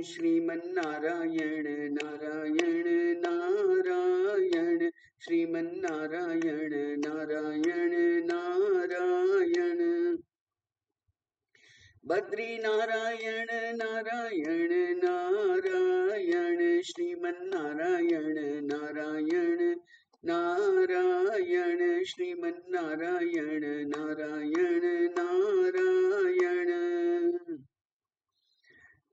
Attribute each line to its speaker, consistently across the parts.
Speaker 1: श्रीमन्नारायण नारायण नारायण श्रीमन्नारायण नारायण नारायण बद्री नारायण नारायण नारायण श्रीमन्नारायण नारायण नारायण श्रीमन्नारायण नारायण नारायण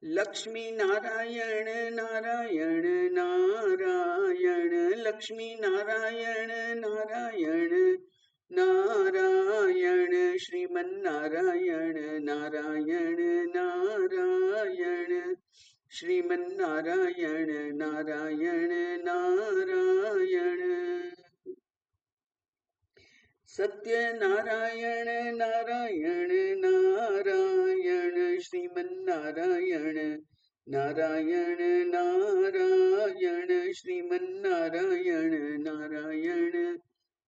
Speaker 1: लक्ष्मी नारायण नारायण नारायण लक्ष्मी नारायण नारायण नारायण श्रीमन्नारायण नारायण नारायण श्रीमन्नारायण नारायण नारायण सत्यनारायण नारायण नारायण श्रीमन्नारायण नारायण नारायण श्रीमन्नारायण नारायण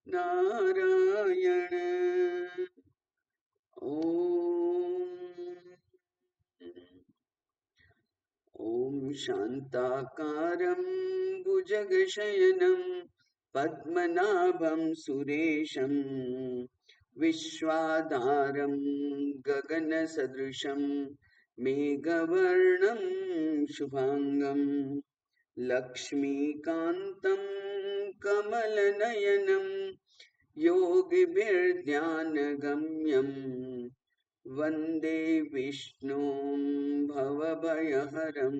Speaker 1: नारायण ॐ शान्ताकारं भुजगशयनं पद्मनाभं सुरेशं विश्वाधारं गगनसदृशं मेघवर्णं शुभांगं लक्ष्मीकान्तं कमलनयनं योगिभिर्ध्यानगम्यं वन्दे विष्णुं भवभयहरं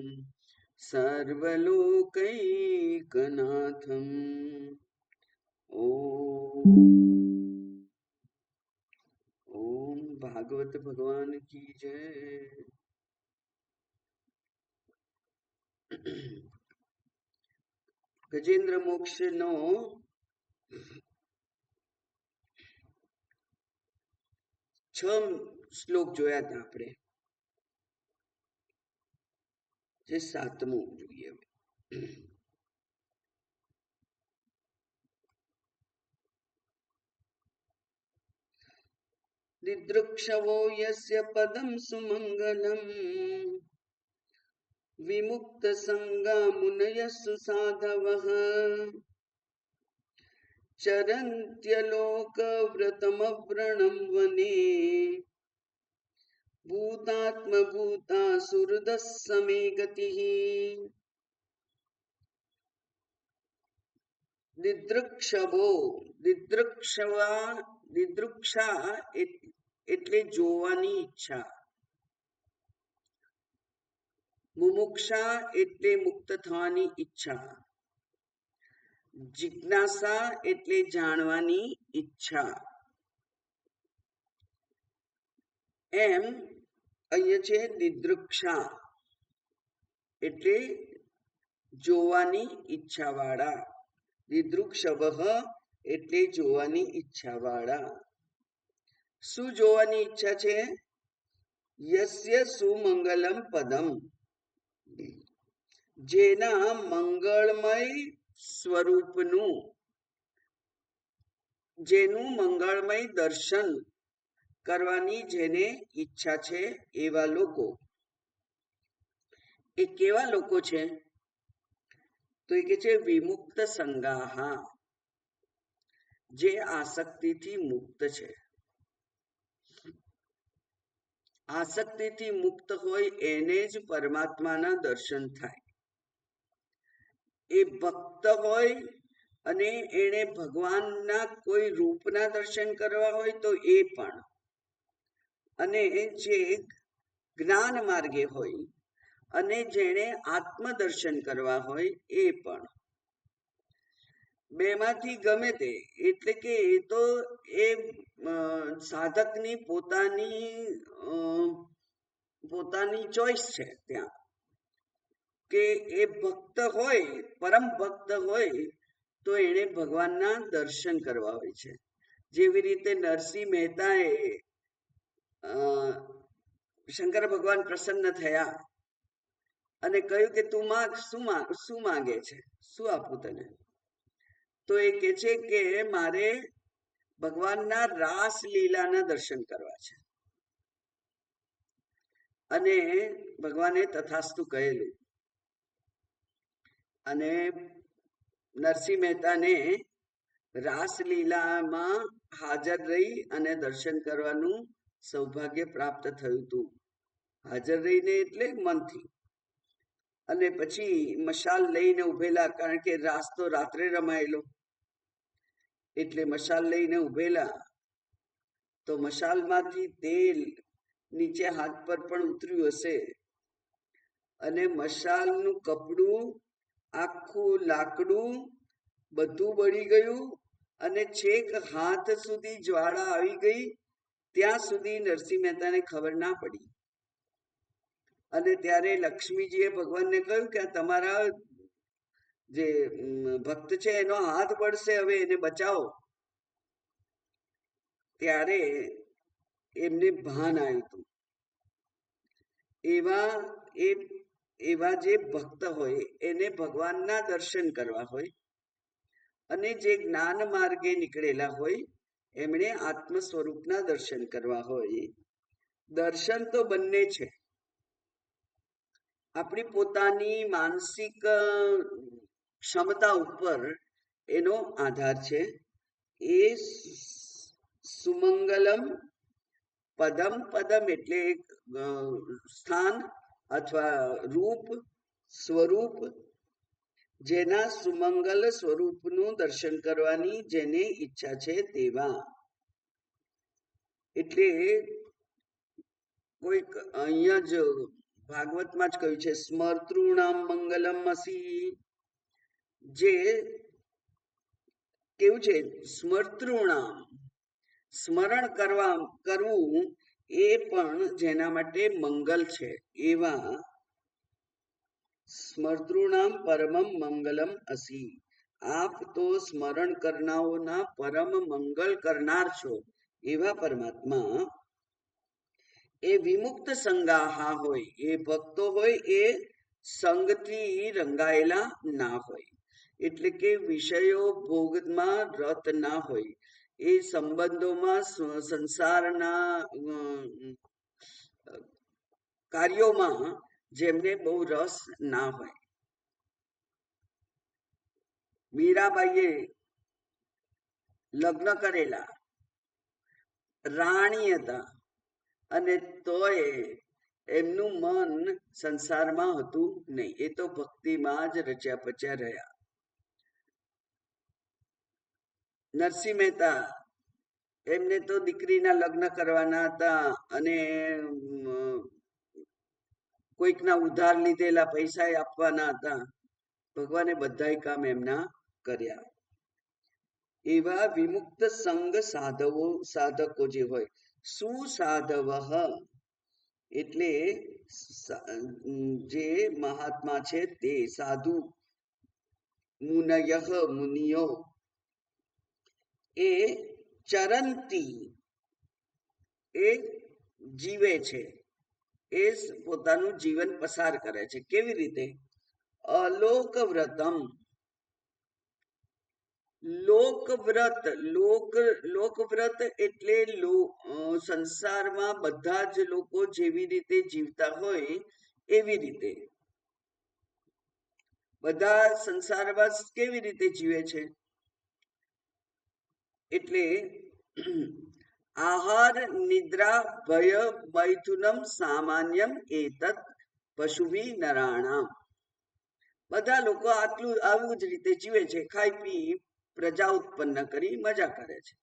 Speaker 1: सर्वलोकैकनाथम्। ओम भागवत भगवान की जय। गजेंद्र मोक्ष नो 6 શ્લોક જોયા હતા આપણે, જે 7મો જોઈએ. दिदृक्षवो यस्य पदं सुमंगलं विमुक्तसंगा मुनयः सुसाधवः चरन्त्यलोकव्रतमव्रणं वने भूतात्मभूता सुहृदः समे गतिः। दिदृक्षवो, दिदृक्षा એટલે જોવાની ઈચ્છા, મુમુક્ષા એટલે મુક્ત થવાની ઈચ્છા, જિજ્ઞાસા એટલે જાણવાની ઈચ્છા. એમ અહીંયા છે દિદૃક્ષા એટલે જોવાની ઈચ્છાવાળા. દિદૃક્ષવઃ એટલે જોવાની ઈચ્છાવાળા. શું જોવાની ઈચ્છા છે? યસ્ય સુમંગલમ પદમ, જેના મંગળમય સ્વરૂપનું, જેનું મંગળમય દર્શન કરવાની જેને ઈચ્છા છે એવા લોકો. એ કેવા લોકો છે? તો એ કે છે વિમુક્ત સંગાહા, જે આસક્તિથી મુક્ત છે. આસક્તિથી મુક્ત હોય એને જ પરમાત્માના દર્શન થાય. એ ભક્ત હોય અને એને ભગવાનના કોઈ રૂપના દર્શન કરવા હોય તો એ પણ, અને જે જ્ઞાન માર્ગે હોય અને જેણે આત્મદર્શન કરવા હોય એ પણ. બેમાંથી ગમે તે, એટલે કે એ તો એ સાધકની પોતાની ચોઈસ છે ત્યાં, કે એ ભક્ત હોય, પરમ ભક્ત હોય તો એને ભગવાનના દર્શન કરવા હોય છે. જેવી રીતે નરસિંહ મહેતાએ શંકર ભગવાન પ્રસન્ન થયા અને કહ્યું કે તું માંગ, શું માંગે છે, શું આપું તને? તો એ કે છે કે મારે ભગવાનના રાસ લીલાના દર્શન કરવા છે. અને ભગવાને તથાસ્તુ કહેલું. અને નરસિંહ મહેતાને રાસલીલામાં હાજર રહી અને દર્શન કરવાનું સૌભાગ્ય પ્રાપ્ત થયું હતું. હાજર રહીને એટલે મનથી. અને પછી મશાલ લઈને ઉભેલા, કારણ કે રાસ તો રાત્રે રમાયેલો, એટલે મશાલ લઈને ઉભેલા. તો મશાલમાંથી તેલ નીચે હાથ પર પણ ઉતર્યું હશે, અને મશાલનું કપડું, આખું લાકડું બધું બળી ગયું, અને છેક હાથ સુધી જ્વાળા આવી ગઈ. ત્યાં સુધી નરસિંહ મહેતાને ખબર ના પડી. અને ત્યારે લક્ષ્મીજીએ ભગવાનને કહ્યું કે તમારા જે ભક્ત છે એનો હાથ બળશે, હવે એને બચાવો. ત્યારે એમને ભાન આવ્યું હતું. એવા જે ભક્ત હોય એને ભગવાનના દર્શન કરવા હોય, અને જે જ્ઞાન માર્ગે નીકળેલા હોય એમણે આત્મ સ્વરૂપના દર્શન કરવા હોય. દર્શન તો બંને છે. આપણી પોતાની માનસિક ક્ષમતા ઉપર એનો આધાર છે. એ સુમંગલમ પદમ, પદમ એટલે સ્થાન અથવા રૂપ, સ્વરૂપ, જેના સુમંગલ સ્વરૂપનું દર્શન કરવાની જેને ઈચ્છા છે તેવા. એટલે કોઈક અહીંયા જ ભાગવતમાં જ કહ્યું છે, સ્મર્તૃણામ મંગલમ અસી. જે કેવું છે, સ્મર્તૃણામ સ્મરણ કરવું એ પણ જેના માટે મંગલ છે એવા સ્મર્તૃણામ પરમમ મંગલમ અસી. આપ તો સ્મરણ કરનારોના પરમ મંગલ કરનાર છો એવા પરમાત્મા. એ વિમુક્ત સંગાહા હોય, એ ભક્તો હોય એ સંગથી રંગાયેલા ના હોય. એટલે કે વિષયો ભોગમાં રત ના હોય, એ સંબંધોમાં સંસારના કાર્યોમાં જેમને બહુ રસ ના હોય. મીરાબાઈએ લગ્ન કરેલા, રાણી હતા, અને તોય એમનું મન સંસારમાં હતું નહીં. એ તો ભક્તિમાં જ રચ્યા પચ્યા રહ્યા. નરસિંહ મહેતા, એમને તો દીકરીના લગ્ન કરવાના હતા, અને કોઈકના ઉધાર લીધેલા પૈસા આપવાના હતા. ભગવાને બધા કામ એમના કર્યા. એવા વિમુક્ત સંગ સાધકો જે હોય, સુસાધવ એટલે જે મહાત્મા છે તે સાધુ, મુનય મુનિયો, એ ચરંતી એ જીવે છે, એ પોતાનું જીવન પસાર કરે છે. કેવી રીતે? અલોક વ્રતમ. લોકવ્રત, લોકવ્રત એટલે સંસારમાં બધા જ લોકો જેવી રીતે જીવતા હોય એવી રીતે. બધા સંસારમાં કેવી રીતે જીવે છે? એટલે આહાર, નિદ્રા, ભય, મૈથુનમ સામાન્યમ એતત પશુભી નરાણામ. બધા લોકો આવું જ રીતે જીવે છે. ખાઈ પી પ્રજા ઉત્પન્ન કરી મજા કરે છે.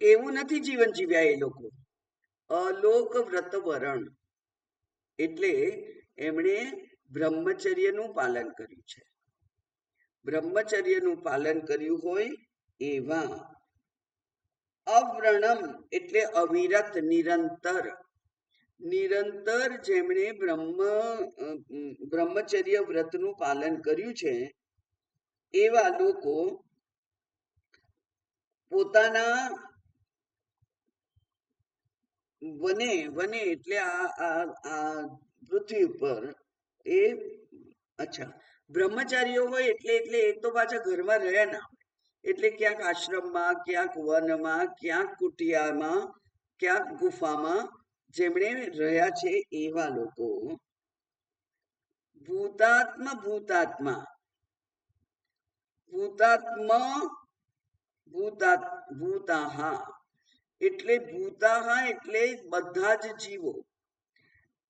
Speaker 1: એવું નથી જીવન જીવ્યા એ લોકો. અલોક વ્રત વરણ એટલે એમણે બ્રહ્મચર્યનું પાલન કર્યું છે. બ્રહ્મચર્યનું પાલન કર્યું હોય એવા. અવ્રણમ એટલે અવિરત, નિરંતર. નિરંતર જેમણે બ્રહ્મચર્ય વ્રતનું પાલન કર્યું છે એવા લોકો પોતાના વને એટલે આ પૃથ્વી ઉપર એ અચ્છા બ્રહ્મચારીઓ હોય એટલે એ તો પાછા ઘરમાં રહ્યા ના હોય. એટલે ક્યાંક આશ્રમમાં, ક્યાંક વનમાં, ક્યાંક કુટિયામાં, ક્યાંક ગુફામાં જેમણે રહ્યા છે એવા લોકો ભૂતાત્મા ભૂતાત્મા ભૂતાહા એટલે ભૂતાહા એટલે બધા જ જીવો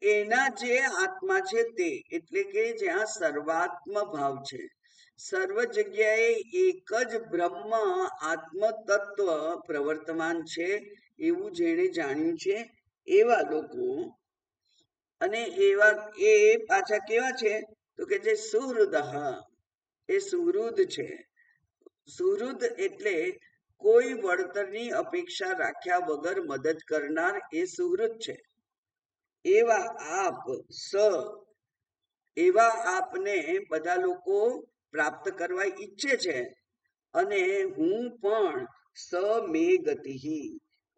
Speaker 1: એના જે આત્મા છે તે એટલે કે જ્યાં સર્વાત્મ ભાવ છે, સર્વ જગ્યાએ એક જ બ્રહ્મ આત્મ તત્વ પ્રવર્તમાન છે એવું જેણે જાણ્યું છે એવા લોકો, અને એવા એ પાછા કેવા છે તો કે જે સુહૃદ, એ સુહૃદ છે. સુહૃદ એટલે કોઈ વળતરની અપેક્ષા રાખ્યા વગર મદદ કરનાર એ સુહૃદ છે. એવા આપ એવા આપને બધા લોકો પ્રાપ્ત કરવા ઈચ્છે છે, અને હું પણ મે ગતિ,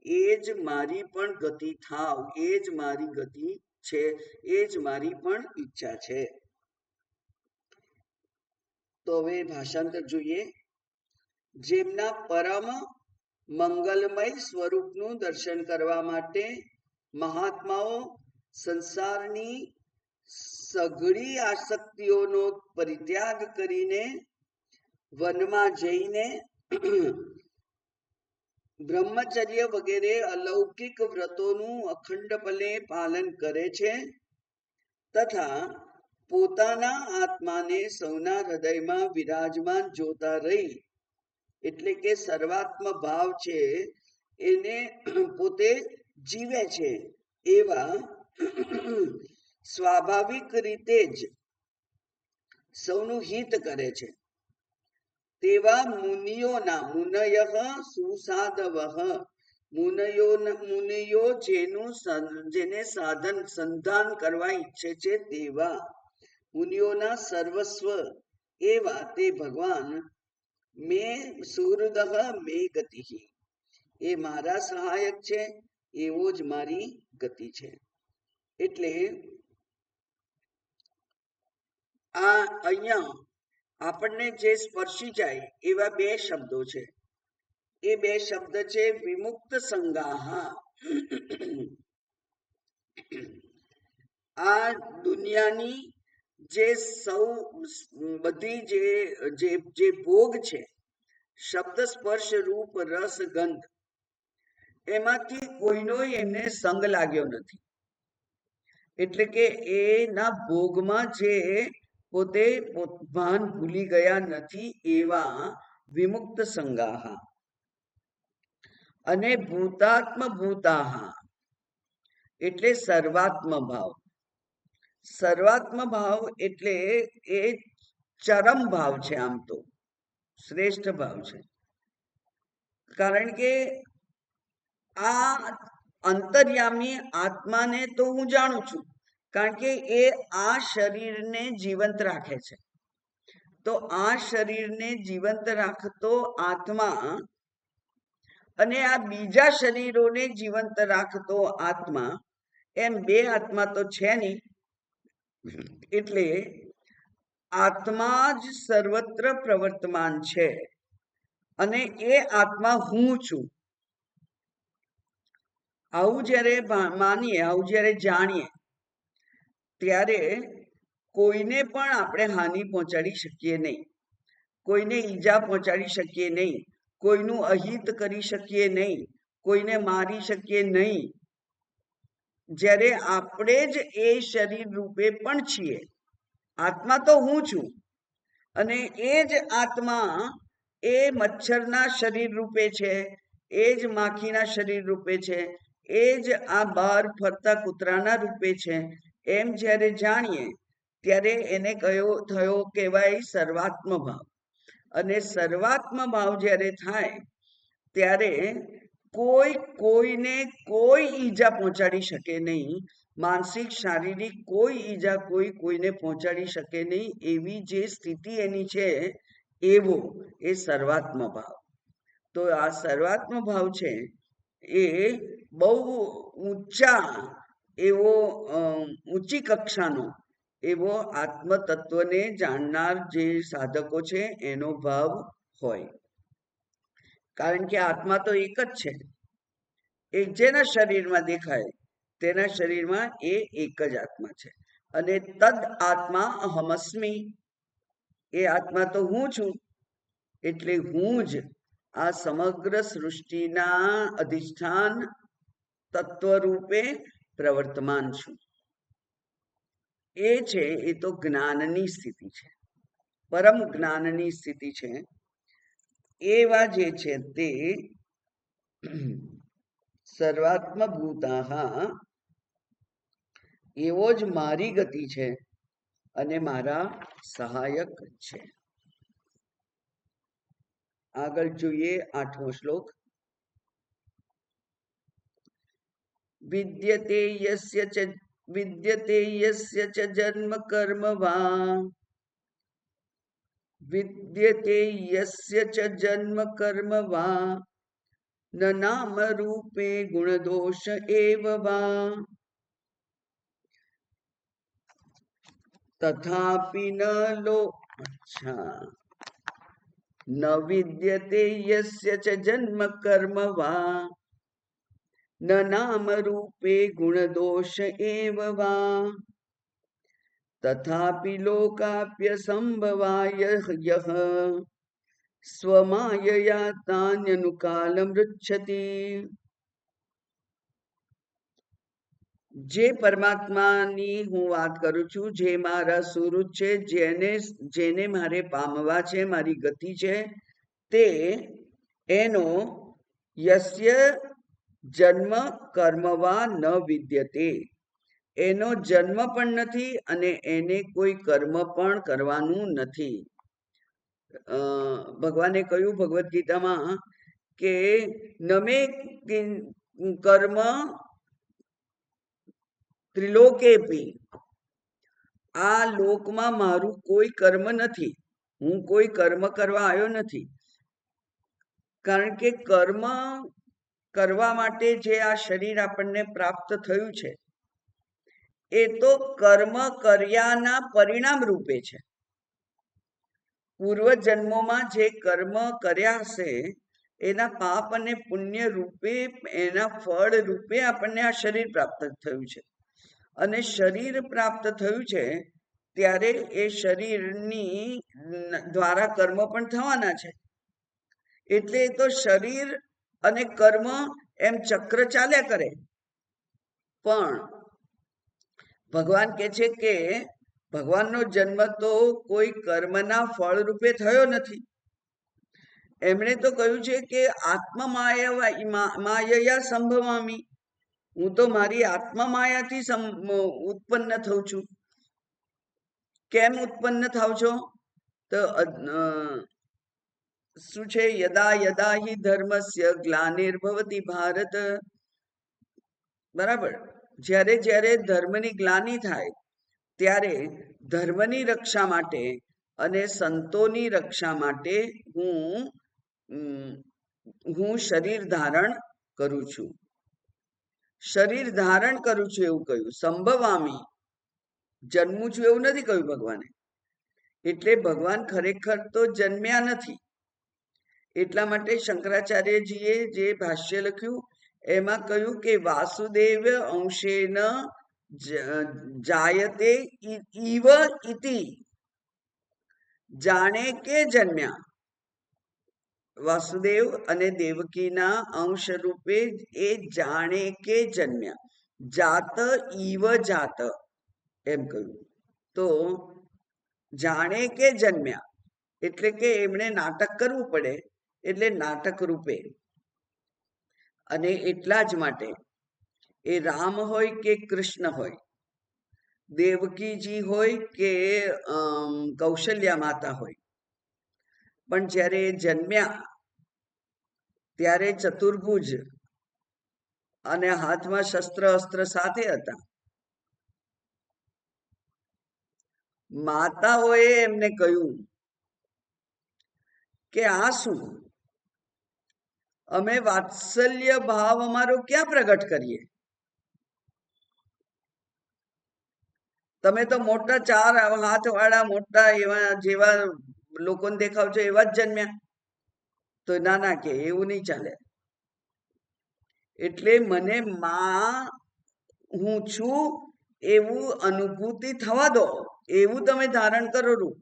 Speaker 1: એ જ મારી પણ ગતિ થાવ, એ જ મારી ગતિ છે, એ જ મારી પણ ઈચ્છા છે. તો હવે ભાષાંતર જોઈએ. જેમના પરમ મંગલમય સ્વરૂપનું દર્શન કરવા માટે મહાત્માઓ સંસારની સઘળી આસક્તિઓનો પરિત્યાગ કરીને વનમાં જઈને બ્રહ્મચર્ય વગેરે અલૌકિક વ્રતોનું અખંડપણે પાલન કરે છે, તથા પોતાના આત્માને સૌના હૃદયમાં વિરાજમાન જોતા રહી, એટલે કે સર્વાત્મ ભાવ છે એને પોતે જીવે છે એવા સ્વાભાવિક રીતે જ સૌનું હિત કરે છે તેવા મુનિયોના, મુનય સુસાધવ, મુનિયો જેને સાધન સંધાન કરવા ઈચ્છે છે તેવા મુનિયોના સર્વસ્વ એવા તે ભગવાન મે સુહૃદ મે ગતિ, એ મારા સહાયક છે, એવો જ મારી ગતિ છે. એટલે આ અહીંયા આપણને જે સ્પર્શી જાય એવા બે શબ્દો છે. એ બે શબ્દ છે વિમુક્ત સંગાહા. આ દુનિયાની જે સૌ બધી જે ભોગ છે, શબ્દ સ્પર્શ રૂપ રસ ગંધ, એમાંથી કોઈનો એમને સંગ લાગ્યો નથી. એટલે કે એના ભોગમાં જે પોતે ભાન ભૂલી ગયા નથી એવા વિમુક્ત સંગાહા. અને ભૂતાત્મ ભૂતાહા એટલે સર્વાત્મ ભાવ. સર્વાત્મ ભાવ એટલે એ ચરમ ભાવ છે, આમ તો શ્રેષ્ઠ ભાવ છે. કારણ કે આ અંતર્યામી આત્માને તો હું જાણું છું, કારણ કે એ આ શરીરને જીવંત રાખે છે. તો આ શરીરને જીવંત રાખતો આત્મા અને આ બીજા શરીરોને જીવંત રાખતો આત્મા, એમ બે આત્મા તો છે નહીં. એટલે આત્મા જ સર્વત્ર પ્રવર્તમાન છે, અને એ આત્મા હું છું. આવું જ્યારે માનીએ, આવું જ્યારે જાણીએ, ત્યારે કોઈને પણ આપણે હાનિ પહોંચાડી શકીએ નહીં, કોઈને ઈજા પહોંચાડી શકીએ નહીં, કોઈનું અહિત કરી શકીએ નહીં, કોઈને મારી શકીએ નહીં. જ્યારે આપણે જ એ શરીર રૂપે પણ છીએ. આત્મા તો હું છું, અને એ જ આત્મા એ મચ્છરના શરીર રૂપે છે, એ જ માખીના શરીર રૂપે છે, એ જ આ બહાર ફરતા કૂતરાના રૂપે છે. એમ જ્યારે જાણીએ ત્યારે એને થયો કહેવાય સર્વાત્મ ભાવ. અને સર્વાત્મ ભાવ જ્યારે થાય ત્યારે કોઈને કોઈ ઈજા પહોંચાડી શકે નહીં, માનસિક શારીરિક કોઈ ઈજા કોઈને પહોંચાડી શકે નહીં, એવી જે સ્થિતિ એની છે એવો એ સર્વાત્મ ભાવ. તો આ સર્વાત્મ ભાવ છે એ બહુ ઊંચી કક્ષાનો એવો આત્મતત્વને જાણનાર જે સાધકો છે એનો ભાવ હોય. કારણ કે આત્મા તો એક જ છે, એક જેના શરીરમાં દેખાય તેના શરીરમાં એ એક જ આત્મા છે. અને તદ આત્મા અહમસ્મી, એ આત્મા તો હું છું. એટલે હું જ આ સમગ્ર સૃષ્ટિના અધિષ્ઠાન તત્વ રૂપે પ્રવર્તમાન છું. એ છે, એ તો જ્ઞાનની સ્થિતિ છે, પરમ જ્ઞાનની સ્થિતિ છે. એવા જે છે તે સર્વાત્મ ભૂતા, એવો જ મારી ગતિ છે અને મારા સહાયક છે. આગળ જોઈએ 8મો શ્લોક. વિદ્યતે યસ્ય ચ જન્મ કર્મ વા, વિદ્યતે યસ્ય ચ જન્મ કર્મ વા, ન નામ રૂપે ગુણદોષ એવ વા, તથાપિ ન વિદ્યતે યસ્ય ચ જન્મ કર્મ વા, ન નામ રૂપે ગુણદોષ એવ વા, તથાપિ લોકાપ્ય સંભવાય યહ સ્વમાયયા તાન્યનુકાલમ રુચ્છતિ. જે પરમાત્માની હું વાત કરું છું, જે મારા સ્વરૂપ છે, જેને મારે પામવા છે, મારી ગતિ છે, તે એનો યસ્ય જન્મ કર્મવા ન વિદ્યતે, એનો જન્મ પણ નથી અને એને કોઈ કર્મ પણ કરવાનું નથી. ભગવાને કહ્યું ભગવદ્ ગીતામાં કે નમે કર્મ ત્રિલોકેપી, આ લોકમાં મારું કોઈ કર્મ નથી, હું કોઈ કર્મ કરવા આવ્યો નથી. કારણ કે કર્મ કરવા માટે જે આ શરીર આપણને પ્રાપ્ત થયું છે, એ તો કર્મ કર્યાના પરિણામ રૂપે છે. પૂર્વ જન્મોમાં જે કર્મ કર્યા હશે એના પાપ અને પુણ્ય રૂપે, એના ફળ રૂપે આપણને આ શરીર પ્રાપ્ત થયું છે. અને શરીર પ્રાપ્ત થયું છે ત્યારે એ શરીરની દ્વારા કર્મ પણ થવાના છે. એટલે તો શરીર અને કર્મ એમ ચક્ર ચાલ્યા કરે. પણ ભગવાન કહે છે કે ભગવાનનો જન્મ તો કોઈ કર્મના ફળ રૂપે થયો નથી. એમણે તો કહ્યું છે કે આત્મમાયા સંભવામી, હું તો મારી આત્મમાયાથી ઉત્પન્ન થઉં છું. કેમ ઉત્પન્ન થાવ છો? તો શું છે? યદા યદા હિ ધર્મસ્ય ગ્લાનિર્ભવતી ભારત. બરાબર, જ્યારે જ્યારે ધર્મની ગ્લાનિ થાય ત્યારે ધર્મની રક્ષા માટે અને સંતોની રક્ષા માટે હું શરીર ધારણ કરું છું. શરીર ધારણ કરું છું એવું કહ્યું. સંભવામી, જન્મું છું એવું નથી કહ્યું ભગવાને. એટલે ભગવાન ખરેખર તો જન્મ્યા નથી. એટલા માટે શંકરાચાર્યજીએ જે ભાષ્ય લખ્યું એમાં કહ્યું કે વાસુદેવ અંશેન જાયતે ઈવ ઇતિ, જાણે કે જન્મ્યા. વાસુદેવ અને દેવકીના અંશ રૂપે એ જાણે કે જન્મ્યા. જાત ઈવ જાત એમ કહ્યું. તો જાણે કે જન્મ્યા એટલે કે એમણે નાટક કરવું પડે, એટલે નાટક રૂપે. અને એટલા જ માટે એ રામ હોય કે કૃષ્ણ હોય, દેવકીજી હોય કે કૌશલ્યા માતા હોય, પણ જ્યારે જન્મ્યા ત્યારે ચતુર્ભુજ અને હાથમાં શસ્ત્ર અસ્ત્ર સાથે હતા. માતાઓએ એમને કહ્યું કે આ શું, અમે વાત્સલ્ય ભાવ અમારો ક્યાં પ્રગટ કરીએ? તમે તો મોટા 4 હાથ વાળા મોટા એવા જેવા લોકોને દેખાવ છો એવા જ જન્મ્યા. તો ના કે એવું નહીં ચાલે. એટલે મને માં હું છું એવું અનુભૂતિ થવા દો, એવું તમે ધારણ કરો રૂપ.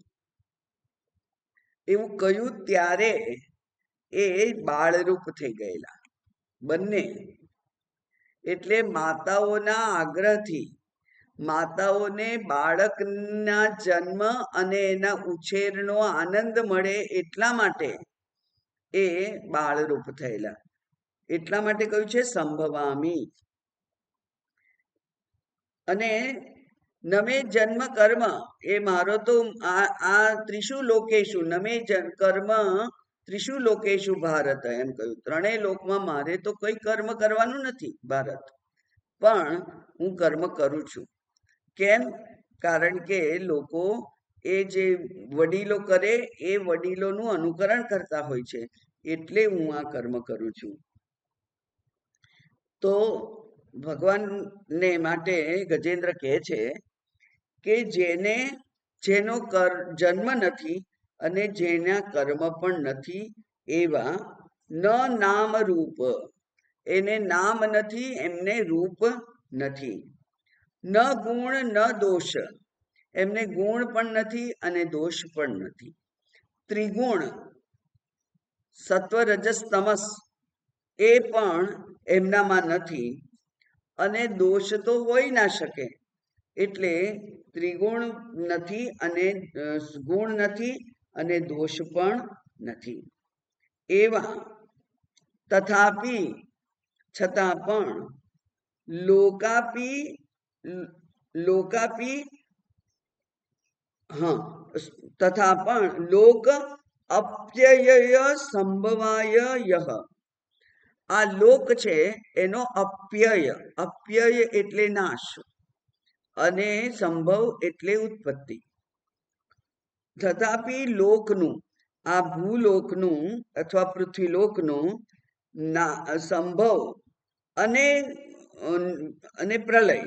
Speaker 1: એવું કહ્યું ત્યારે એ બાળરૂપ થઈ ગયેલા બંને. એટલે માતાઓના આગ્રહથી માતાઓને બાળકના જન્મ અને એના ઉછેરનો આનંદ મળે એટલા માટે એ બાળરૂપ થયેલા. એટલા માટે કહ્યું છે સંભવામી. અને નમે જન્મ કર્મ, એ મારો તો આ ત્રિષુ લોકેશુ નમે કર્મ ત્રિષુ લોકેશુ ભારત એમ કહ્યું. ત્રણેય લોકમાં મારે તો કોઈ કર્મ કરવાનું નથી ભારત, પણ હું કર્મ કરું છું. કેમ? કારણ કે લોકો એ જે વડીલો કરે એ વડીલોનું અનુકરણ કરતા હોય છે, એટલે હું આ કર્મ કરું છું. તો ભગવાનને માટે ગજેન્દ્ર કહે છે કે જેનો જન્મ નથી અને જેના કર્મ પણ નથી એવા ન નામ રૂપ, એને નામ નથી, એમને રૂપ નથી. ન ગુણ ન દોષ, એમને ગુણ પણ નથી અને દોષ પણ નથી. ત્રિગુણ સત્વ રજસ તમસ એ પણ એમનામાં નથી, અને દોષ તો હોઈ ના શકે. એટલે ત્રિગુણ નથી અને ગુણ નથી અને દોષ પણ નથી. એવા તથાપી છતાં પણ તથા પણ લોક અપ્યય સંભવાય યહ, આ લોક છે એનો અપ્યય, અપ્યય એટલે નાશ અને સંભવ એટલે ઉત્પત્તિ. તથાપી લોકનું, આ ભૂલોકનું અથવા પૃથ્વીલોકનું સંભવ અને પ્રલય,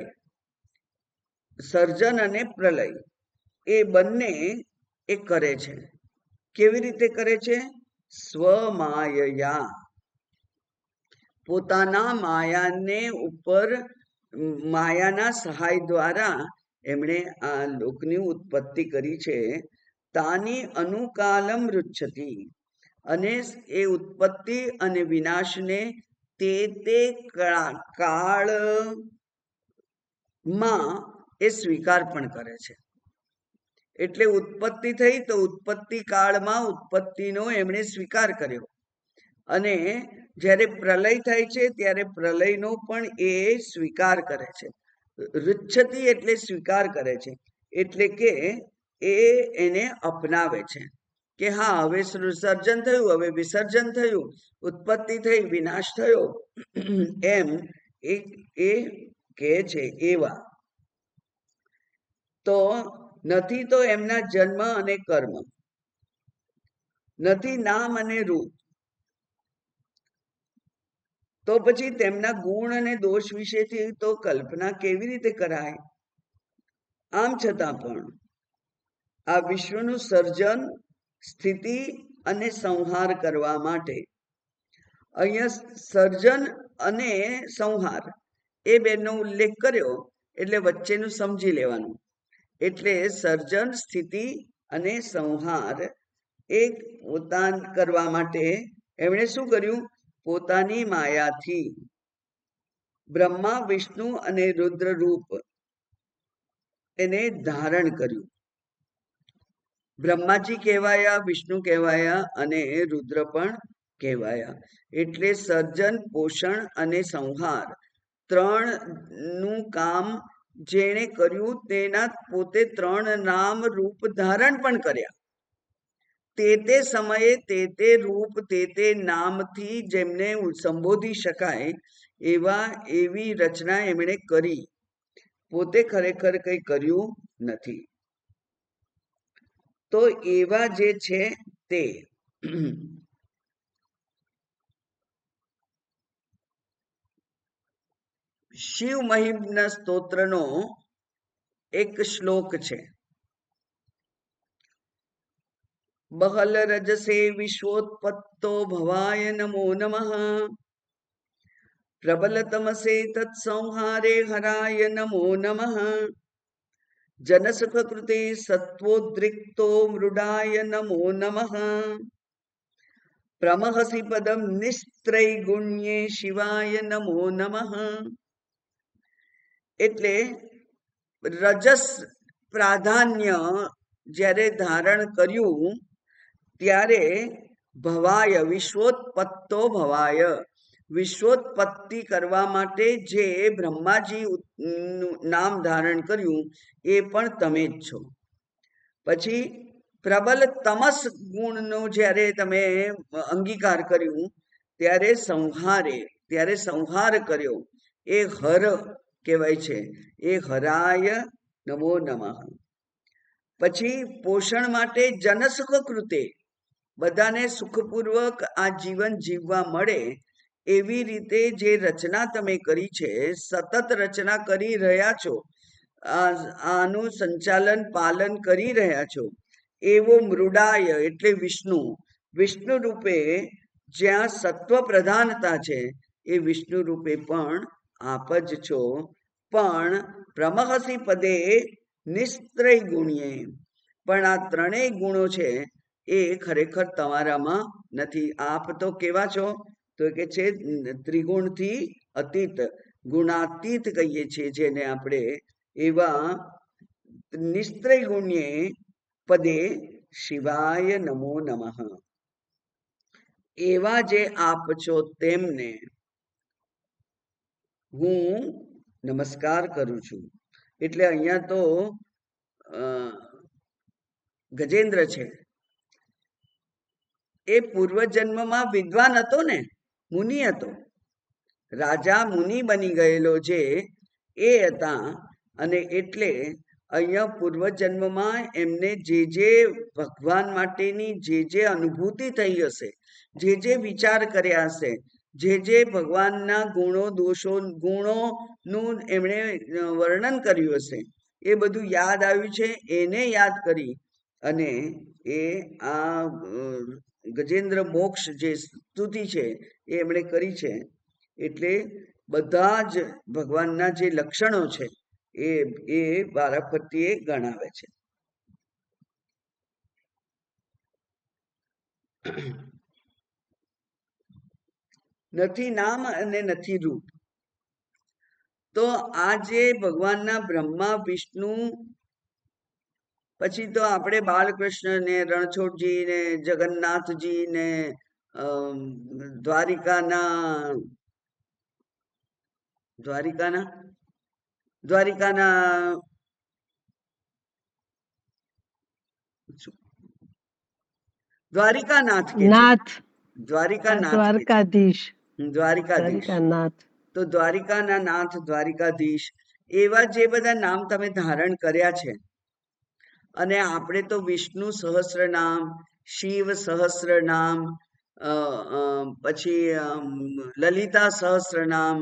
Speaker 1: સર્જન અને પ્રલય એ બંને એ કરે છે. કેવી રીતે કરે છે? સ્વમાયયા, પોતાના માયાને ઉપર માયાના સહાય દ્વારા એમણે આ લોકની ઉત્પત્તિ કરી છે. તાની અનુકાલમ રુચ્છતિ, અને એ ઉત્પત્તિ અને વિનાશને તે કાળમાં એ સ્વીકાર પણ કરે છે. એટલે ઉત્પત્તિ થઈ તો ઉત્પત્તિ કાળમાં ઉત્પત્તિનો એમણે સ્વીકાર કર્યો, અને જ્યારે પ્રલય થાય છે ત્યારે પ્રલયનો પણ એ સ્વીકાર કરે છે. રુચ્છતિ એટલે સ્વીકાર કરે છે, એટલે કે એને અપનાવે છે કે હા, હવે સર્જન થયું, હવે વિસર્જન થયું, ઉત્પત્તિ થઈ, વિનાશ થયો, એમ એ કહે છે. એવા તો નથી તો એમના જન્મ અને કર્મ, નથી નામ અને રૂપ, તો પછી તેમના ગુણ અને દોષ વિશેથી તો કલ્પના કેવી રીતે કરાય? આમ છતાં પણ આ વિશ્વનું સર્જન, સ્થિતિ અને સંહાર કરવા માટે અહીંયા સર્જન અને સંહાર એ બેનો ઉલ્લેખ કર્યો, એટલે વચ્ચેનું સમજી લેવાનું. એટલે સર્જન, સ્થિતિ અને સંહાર એ કરવા માટે એમણે શું કર્યું? પોતાની માયાથી બ્રહ્મા, વિષ્ણુ અને રુદ્ર રૂપ એને ધારણ કર્યું. બ્રહ્માજી કહેવાયા, વિષ્ણુ કહેવાયા અને રુદ્ર પણ કહેવાયા. એટલે સર્જન, પોષણ અને સંહાર ત્રણનું કામ જેણે કર્યું તેના પોતે ત્રણ નામ રૂપ ધારણ પણ કર્યા. તે સમયે તે રૂપ તે નામથી જેમને સંબોધી શકાય એવી રચના એમણે કરી. પોતે ખરેખર કંઈ કર્યું નથી. તો એવા જે છે તે શિવ મહિમ્ન સ્તોત્રનો એક શ્લોક છે. બહલ રજસે વિશ્વોત્પત્તો ભવાય નમો નમઃ. પ્રબલતમસે તત્સંહારે હરાય નમો નમઃ. જનસુખકૃતે સત્વોદ્રિક્તો મૃડાય નમો નમઃ. પ્રમહસી પદમ નિસ્ત્રૈગુણ્યે શિવાય નમો નમઃ. એટલે રજસ પ્રાધાન્ય જ્યારે ધારણ કર્યું ત્યારે ભવાય વિશ્વોત્પત્તો ભવાય, વિશ્વોત્પત્તિ કરવા માટે જે બ્રહ્માજી નામ ધારણ કર્યું એ પણ તમે જ છો. પછી પ્રબલ તમસ ગુણનો જ્યારે તમે અંગીકાર કર્યું ત્યારે સંહાર કર્યો, એ હર કહેવાય છે. એ હરાય નમો નમઃ. પછી પોષણ માટે જનસુખ કૃતે, બધાને સુખપૂર્વક આ જીવન જીવવા મળે એવી રીતે જે રચના તમે કરી છે, સતત રચના કરી રહ્યા છો, આનું સંચાલન પાલન કરી રહ્યા છો, એવો મૃડાય એટલે વિષ્ણુ રૂપે જ્યાં સત્વ પ્રધાનતા છે એ વિષ્ણુ રૂપે પણ આપ જ છો. પણ પ્રમહસી પદે નિસ્ત્રય ગુણ્યે, પણ આ ત્રણેય ગુણો છે એ ખરેખર તમારામાં નથી. આપ તો કેવા છો તો કે છે ત્રિગુણથી અતીત, ગુણાતીત કહીએ છીએ જેને આપણે, એવા નિસ્ત્રય ગુણ્યે પદે શિવાય નમો નમઃ. એવા જે આપ છો તેમને હું નમસ્કાર કરું છું. એટલે અહીંયા તો ગજેન્દ્ર છે એ પૂર્વજન્મમાં વિદ્વાન હતો ને, મુનિ હતો, રાજા મુનિ બની ગયેલો જે એ હતા. અને એટલે અહીંયા પૂર્વજન્મમાં એમને જે ભગવાન માટેની જે અનુભૂતિ થઈ હશે, જે વિચાર કર્યા હશે, જે ભગવાનના ગુણોનું એમણે વર્ણન કર્યું હશે, એ બધું યાદ આવ્યું છે. એને યાદ કરી અને એ આ ગજેન્દ્ર મોક્ષ જે સ્તુતિ છે એ એમણે કરી છે. એટલે બધા જ ભગવાનના જે લક્ષણો છે એ વારાફરતી ગણાવે છે. નથી નામ અને નથી રૂપ. તો આ જે ભગવાનના બ્રહ્મા વિષ્ણુ, પછી તો આપણે બાલકૃષ્ણ ને રણછોડજી ને જગન્નાથજી ને દ્વારિકાના દ્વારિકાનાથ કે દ્વારિકાધીશ. તો દ્વારિકાના નાથ, દ્વારિકાધીશ, એવા જે બધા નામ તમે ધારણ કર્યા છે. અને આપણે તો વિષ્ણુ સહસ્ર નામ, શિવ સહસ્ર નામ, પછી લલિતા સહસ્ર નામ,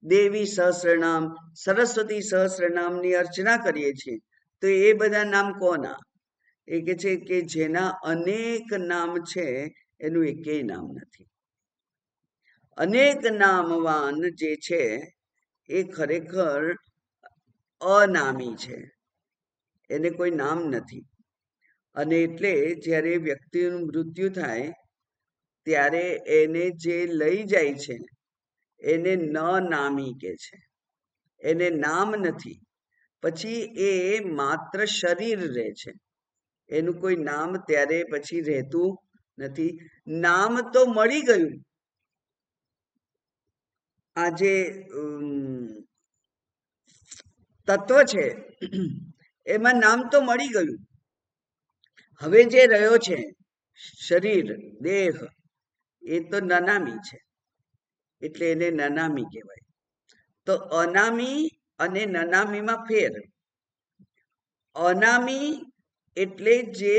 Speaker 1: દેવી સહસ્ર નામ, સરસ્વતી સહસ્ર નામની અર્ચના કરીએ છીએ. તો એ બધા નામ કોના? એ કે છે કે જેના અનેક નામ છે એનું એકેય નામ નથી. અનેક નામવાન જે છે એ ખરેખર અનામી છે, એને કોઈ નામ નથી. અને એટલે જ્યારે વ્યક્તિનું મૃત્યુ થાય ત્યારે એને જે લઈ જાય છે એને ન નામી કે છે, એને નામ નથી. પછી એ માત્ર શરીર રહે છે, એનું કોઈ નામ ત્યારે પછી રહેતું નથી. નામ તો મળી ગયું, આ જે તત્વ છે એમાં નામ તો મળી ગયું. હવે જે રહ્યો છે શરીર, દેહ, એ તો નનામી છે, એટલે એને નનામી કહેવાય. તો અનામી અને નનામીમાં ફેર. અનામી એટલે જે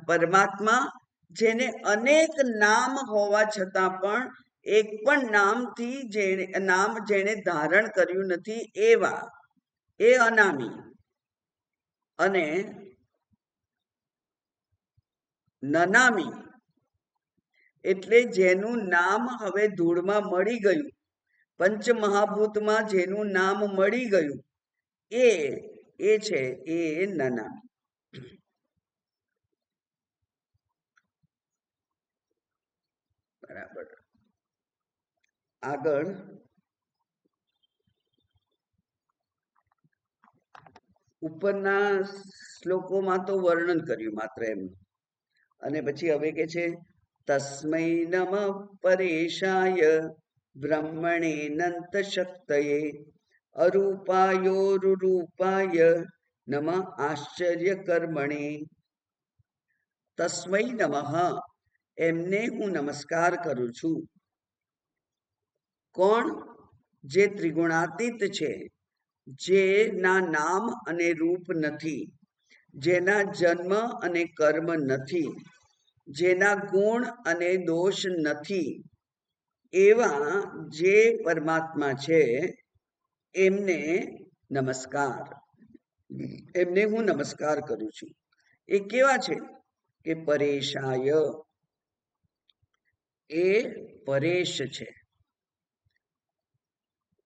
Speaker 1: પરમાત્મા, જેને અનેક નામ હોવા છતાં પણ એક પણ નામથી જેણે ધારણ કર્યું નથી એવા, એ અનામી. અને નનામી એટલે જેનું નામ હવે ધૂળમાં મળી ગયું, પંચમહાભૂતમાં જેનું નામ મળી ગયું એ છે એ નનામી. બરાબર. આગળ ઉપરના શ્લોકોમાં તો વર્ણન કર્યું માત્ર એમનું, અને પછી હવે કે છે તસ્મૈ નમ પરેશાય બ્રહ્મણે નંત શક્તયે અરૂપાયોરુરૂપાય નમ આશ્ચર્ય કર્મણે. તસ્મૈ નમઃ, એમને હું નમસ્કાર કરું છું. કોણ? જે ત્રિગુણાતીત છે, જેના નામ અને રૂપ નથી, જેના જન્મ અને કર્મ નથી, જેના ગુણ અને દોષ નથી, એવા જે પરમાત્મા છે એમને નમસ્કાર, એમને હું નમસ્કાર કરું છું. એ કેવા છે? કે પરેશાય, એ પરેશ છે.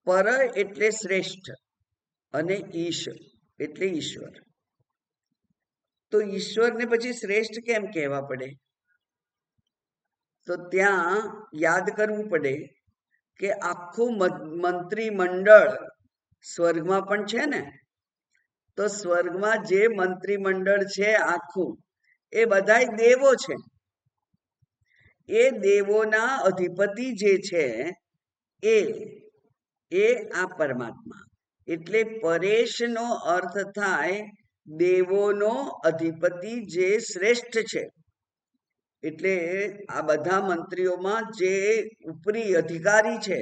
Speaker 1: પર એટલે શ્રેષ્ઠ અને ઈશ એટલે ઈશ્વર. તો ઈશ્વરને પછી શ્રેષ્ઠ કેમ કહેવા પડે? તો ત્યાં યાદ કરવું પડે કે આખું મંત્રીમંડળ સ્વર્ગમાં પણ છે ને, તો સ્વર્ગમાં જે મંત્રીમંડળ છે આખું, એ બધાય દેવો છે. એ દેવોના અધિપતિ જે છે એ આ પરમાત્મા. એટલે પરેશનો અર્થ થાય દેવોનો અધિપતિ જે શ્રેષ્ઠ છે. એટલે આ બધા મંત્રીઓમાં જે ઉપરી અધિકારી છે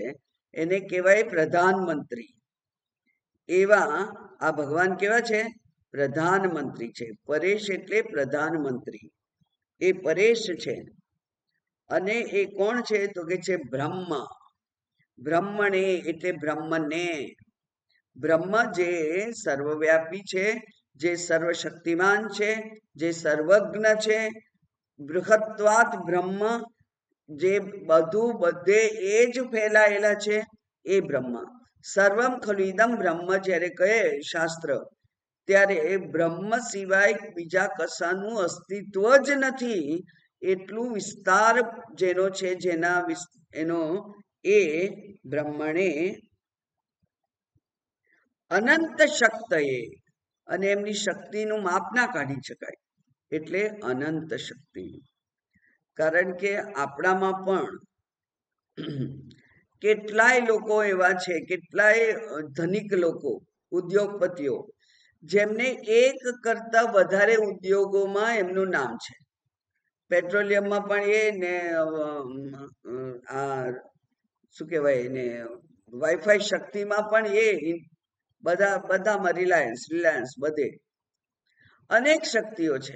Speaker 1: એને કહેવાય પ્રધાનમંત્રી. એવા આ ભગવાન કેવા છે? પ્રધાનમંત્રી છે. પરેશ એટલે પ્રધાનમંત્રી, એ પરેશ છે. અને એ કોણ છે? તો કે છે બ્રહ્મ. બ્રહ્મણે એટલે બ્રહ્મને. બ્રહ્મ જે સર્વવ્યાપી છે, જે સર્વશક્તિમાન છે, જે સર્વજ્ઞ છે. બૃહત્વાત બ્રહ્મ, જે બધું બધે એ જ ફેલાયેલા છે, એ બ્રહ્મ. સર્વમ ખલુદમ બ્રહ્મ જ્યારે કહે શાસ્ત્ર, ત્યારે બ્રહ્મ સિવાય બીજા કશાનું અસ્તિત્વ જ નથી, એટલું વિસ્તાર જેનો છે, જેના એનો એ બ્રહ્મણે અનંત શક્તયે, અને એમની શક્તિનું માપ ના કાઢી શકાય, એટલે અનંત શક્તિ. કારણ કે આપણામાં પણ કેટલાય લોકો એવા છે, કેટલાય ધનિક લોકો, ઉદ્યોગપતિઓ, જેમને એક કરતા વધારે ઉદ્યોગોમાં એમનું નામ છે. પેટ્રોલિયમમાં પણ એ ને આ શું કહેવાય ને વાઈફાઈ શક્તિમાં પણ એ, બધામાં રિલાયન્સ બધે અનેક શક્તિઓ છે,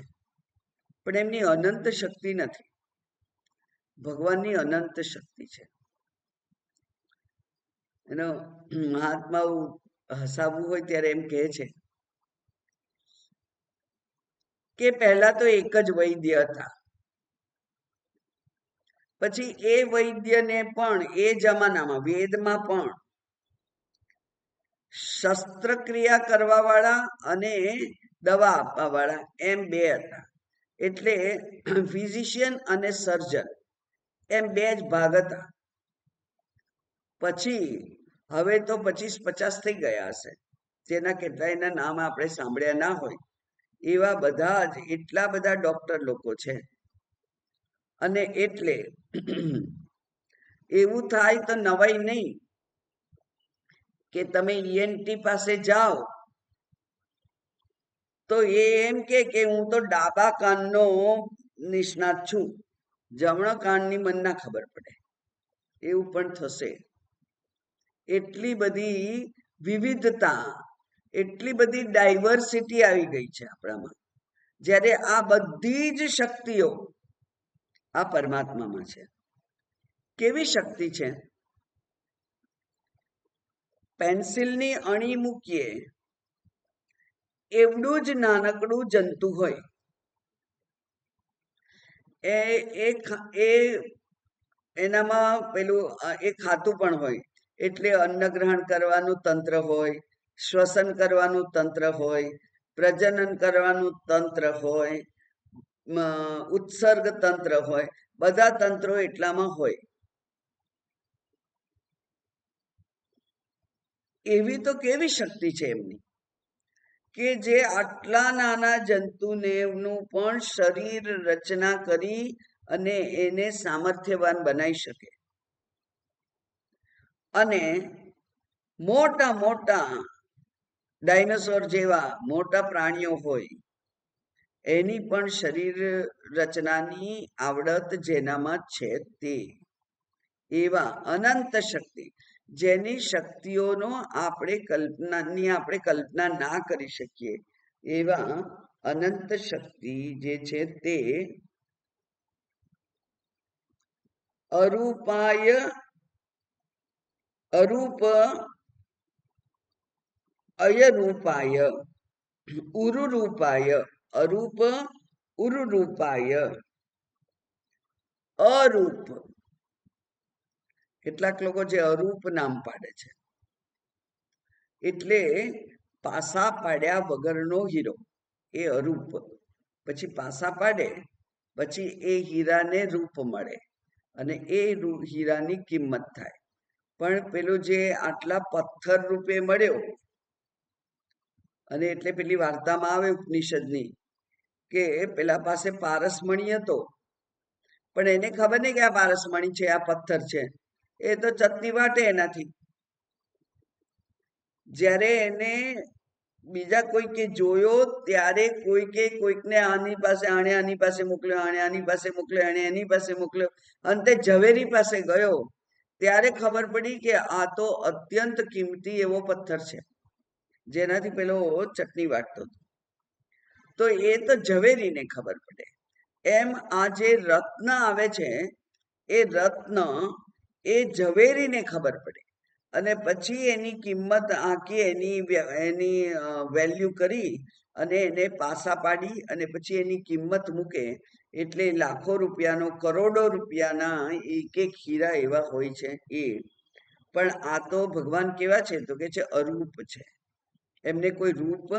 Speaker 1: પણ એમની અનંત શક્તિ નથી. ભગવાનની અનંત શક્તિ છે. એનો મહાત્મા હસાવવું હોય ત્યારે એમ કહે છે કે પહેલા તો એક જ વૈદ્ય હતા, પછી એ વૈદ્યને પણ એ જમાનામાં વેદમાં પણ શસ્ત્રક્રિયા કરવા વાળા અને દવા આપવા વાળા એમ બે હતા. એટલે ફિઝિશિયન અને સર્જન એમ બે જ ભાગ હતા. પછી હવે તો 25-50 થઈ ગયા હશે, જેના કેટલાયના નામ આપણે સાંભળ્યા ના હોય, એવા બધા જ એટલા બધા ડોક્ટર લોકો છે. અને એટલે એવું થાય તો નવાઈ નહીં કે તમે ઈએનટી પાસે જાઓ તો એ એમ કે હું તો ડાબા કાનનો નિષ્ણાત છું, જમણા કાનની મને ના ખબર પડે, એવું પણ થશે. એટલી બધી વિવિધતા, એટલી બધી ડાયવર્સિટી આવી ગઈ છે આપણામાં, જ્યારે આ બધી જ શક્તિઓ આ પરમાત્મામાં છે. કેવી શક્તિ છે? પેન્સિલની અણી મૂકીએ એવડું જ નાનકડું જંતુ હોય, એનામાં પેલું એ ખાતું પણ હોય, એટલે અન્ન ગ્રહણ કરવાનું તંત્ર હોય, શ્વસન કરવાનું તંત્ર હોય, પ્રજનન કરવાનું તંત્ર હોય, ઉત્સર્ગ તંત્ર હોય, બધા તંત્રો એટલામાં હોય. એવી તો કેવી શક્તિ છે એમની કે જે આટલા નાના જંતુનેનું પણ શરીર રચના કરી અને એને સામર્થ્યવાન બનાવી શકે. અને મોટા મોટા ડાયનોસોર જેવા મોટા પ્રાણીઓ હોય એની પણ શરીર રચનાની આવડત જેનામાં છે તે એવા અનંત શક્તિ, જેની શક્તિઓનો આપણે કલ્પના ના કરી શકીએ એવા અનંત શક્તિ જે છે તે અરૂપાય અરૂપ અયરૂપાય ઉરુરૂપાય અરૂપ ઉરુરૂપાય અરૂપ. કેટલાક લોકો જે અરૂપ નામ પાડે છે એટલે પાસા પાડ્યા વગરનો હીરો એ અરૂપ. પછી પાસા પાડે પછી એ હીરાને રૂપ મળે અને એ હીરાની કિંમત થાય. પણ પેલો જે આટલા પથ્થર રૂપે મળ્યો, અને એટલે પેલી વાર્તામાં આવે ઉપનિષદની કે પેલા પાસે પારસમણી હતો, પણ એને ખબર નહીં કે આ પારસમણી છે, આ પથ્થર છે. એ તો ચટણી વાટે એનાથી. જ્યારે એને બીજા કોઈકે જોયો ત્યારે કોઈકને આની પાસે, આણે આની પાસે મોકલ્યો, આણે આની પાસે મોકલ્યો, આણે એની પાસે મોકલ્યો, અંતે ઝવેરી પાસે ગયો ત્યારે ખબર પડી કે આ તો અત્યંત કિંમતી એવો પથ્થર છે જેનાથી પેલો ચટણી વાટતો હતો. તો એ તો ઝવેરીને ખબર પડે. એમ આ જે રત્ન આવે છે એ રત્ન એ ઝવેરીને ખબર પડે અને પછી એની કિંમત આંકી એની વેલ્યુ કરી અને એને પાસા પાડી અને પછી એની કિંમત મૂકે. એટલે લાખો રૂપિયાનો, કરોડો રૂપિયાના એક એક હીરા એવા હોય છે એ. પણ આ તો ભગવાન કેવા છે તો કે છે અરૂપ છે, એમને કોઈ રૂપ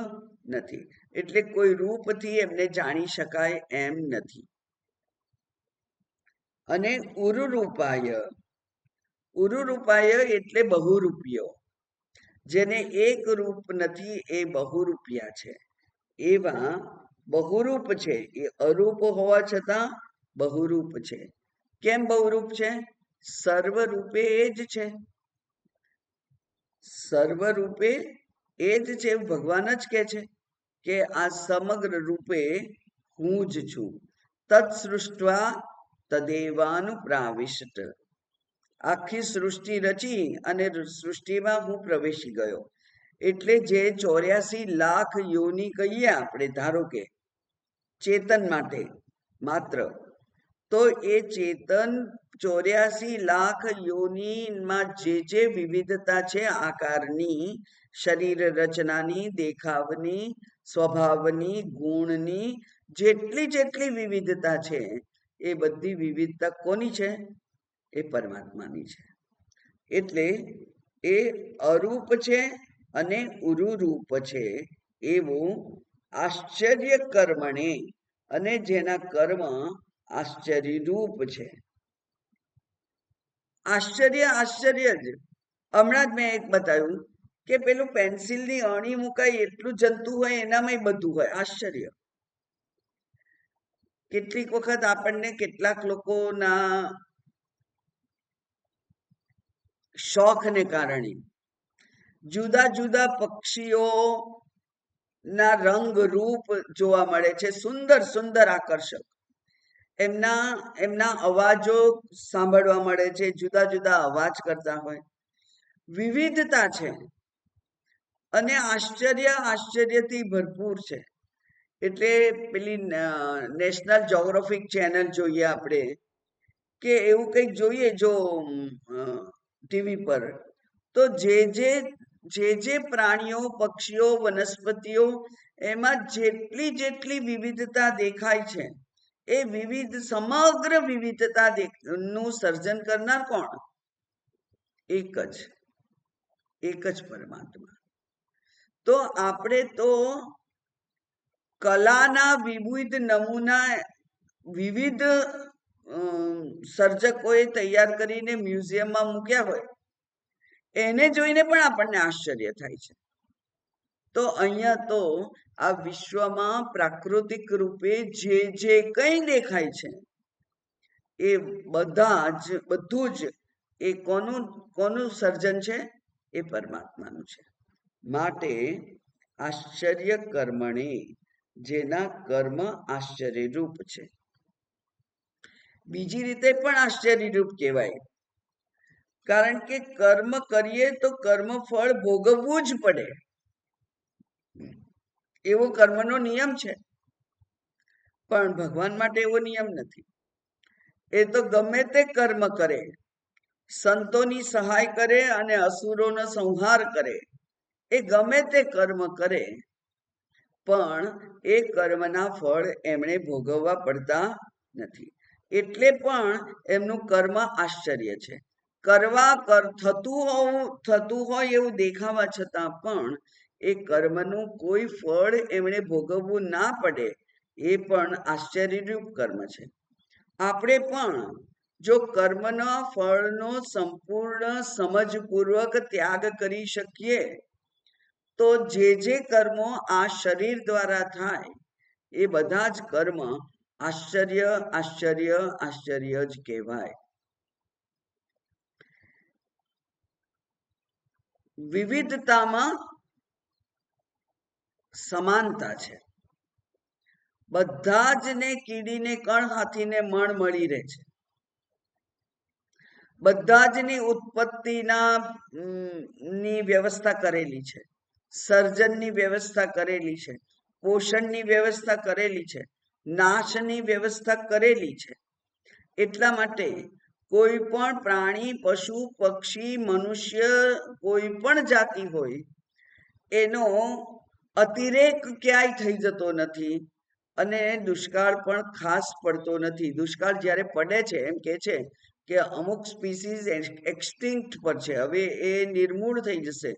Speaker 1: નથી, એટલે કોઈ રૂપથી એમને જાણી શકાય એમ નથી. અને ઉરુરૂપાય, ઉરુરૂપાય એટલે બહુરૂપિયો, જેને એક રૂપ નથી એ બહુરૂપિયા છે. એવા બહુરૂપ છે, એ અરૂપ હોવા છતાં બહુરૂપ છે. કેમ બહુરૂપ છે? સર્વરૂપે એ જ છે, સર્વરૂપે એ જ છે. ભગવાન જ કહે છે કે આ સમગ્ર રૂપે હું જ છું. તત્સૃષ્ટવા તદેવાનુપ્રાવિષ્ટ. આખી સૃષ્ટિ રચી અને સૃષ્ટિમાં હું પ્રવેશી ગયો. એટલે જે 84 લાખ યોની કહીએ આપણે, ધારો કે ચેતન માટે માત્ર, તો એ ચેતન 84 લાખ યોનીમાં જે વિવિધતા છે આકારની, શરીર રચનાની, દેખાવની, સ્વભાવની, ગુણની, જેટલી વિવિધતા છે એ બધી વિવિધતા કોની છે? એ પરમાત્માની છે. એટલે એ અરૂપ છે અને ઉરુરૂપ છે. એવું આશ્ચર્ય કર્મણે, અને જેના કર્મ આશ્ચર્યરૂપ છે. આશ્ચર્ય આશ્ચર્ય જ. હમણાં જ મેં એક બતાવ્યું કે પેલું પેન્સિલની અણી મુકાય એટલું જંતુ હોય એનામાં બધું હોય. આશ્ચર્ય. કેટલીક વખત આપણને કેટલાક લોકોના શોખને કારણે જુદા જુદા પક્ષીઓ ના રંગ રૂપ જોવા મળે છે, સુંદર સુંદર આકર્ષક. એમના અવાજો સાંભળવા મળે છે, જુદા જુદા અવાજ કરતા હોય. વિવિધતા છે અને આશ્ચર્યથી ભરપૂર છે. એટલે પેલી નેશનલ જ્યોગ્રાફિક ચેનલ જોઈએ આપણે કે એવું કંઈક જોઈએ જો ટીવી પર, તો જે પ્રાણીઓ, પક્ષીઓ, વનસ્પતિઓ, એમાં જેટલી વિવિધતા દેખાય છે એ સમગ્ર વિવિધતા નું સર્જન કરનાર કોણ? એક જ. એક જ પરમાત્મા. તો આપણે તો કલાના વિવિધ નમૂના વિવિધ સર્જકોએ તૈયાર કરીને મ્યુઝિયમમાં મૂક્યા હોય, એને જોઈને પણ આપણને આશ્ચર્ય થાય છે. તો અહીંયા તો આ વિશ્વમાં પ્રાકૃતિક રૂપે જે જે કંઈ દેખાય છે એ બધું જ એ કોનું સર્જન છે? એ પરમાત્માનું છે. માટે આશ્ચર્ય કર્મણે, જેના કર્મ આશ્ચર્યરૂપ છે. બીજી રીતે પણ આશ્ચર્યરૂપ કહેવાય, કારણ કે કર્મ કરીએ તો કર્મ ફળ ભોગવવું જ પડે, એવો કર્મનો નિયમ છે. પણ ભગવાન માટે એવો નિયમ નથી. એ તો ગમે તે કર્મ કરે, સંતોની સહાય કરે અને અસુરોનો સંહાર કરે, એ ગમે તે કર્મ કરે, પણ એ કર્મના ફળ એમણે ભોગવવા પડતા નથી. એટલે પણ એમનું કર્મ આશ્ચર્ય છે. થતું હોય એવું દેખાવા છતાં પણ એ કર્મનું કોઈ ફળ એમણે ભોગવવું ના પડે, એ પણ આશ્ચર્યરૂપ કર્મ છે. આપણે પણ જો કર્મના ફળનો સંપૂર્ણ સમજપૂર્વક ત્યાગ કરી શકીએ, તો જે કર્મો આ શરીર દ્વારા થાય એ બધા જ કર્મ આશ્ચર્ય આશ્ચર્ય આશ્ચર્ય જ કહેવાય. વિવિધતામાં સમાનતા છે. બધા જ ને કીડીને કણ, હાથીને મણ મળી રહે છે. બધા જ ની ઉત્પત્તિના ની વ્યવસ્થા કરેલી છે, સર્જનની વ્યવસ્થા કરેલી છે, પોષણની વ્યવસ્થા કરેલી છે, નાશની વ્યવસ્થા કરેલી છે. એટલા માટે કોઈ પણ પ્રાણી, પશુ, પક્ષી, મનુષ્ય, કોઈ પણ જાતિ હોય, એનો અતિરેક ક્યાંય થઈ જતો નથી અને દુષ્કાળ પણ ખાસ પડતો નથી. દુષ્કાળ જ્યારે પડે છે, એમ કે છે કે અમુક સ્પીસીસ એક્સટિંક્ટ પર છે, હવે એ નિર્મૂળ થઈ જશે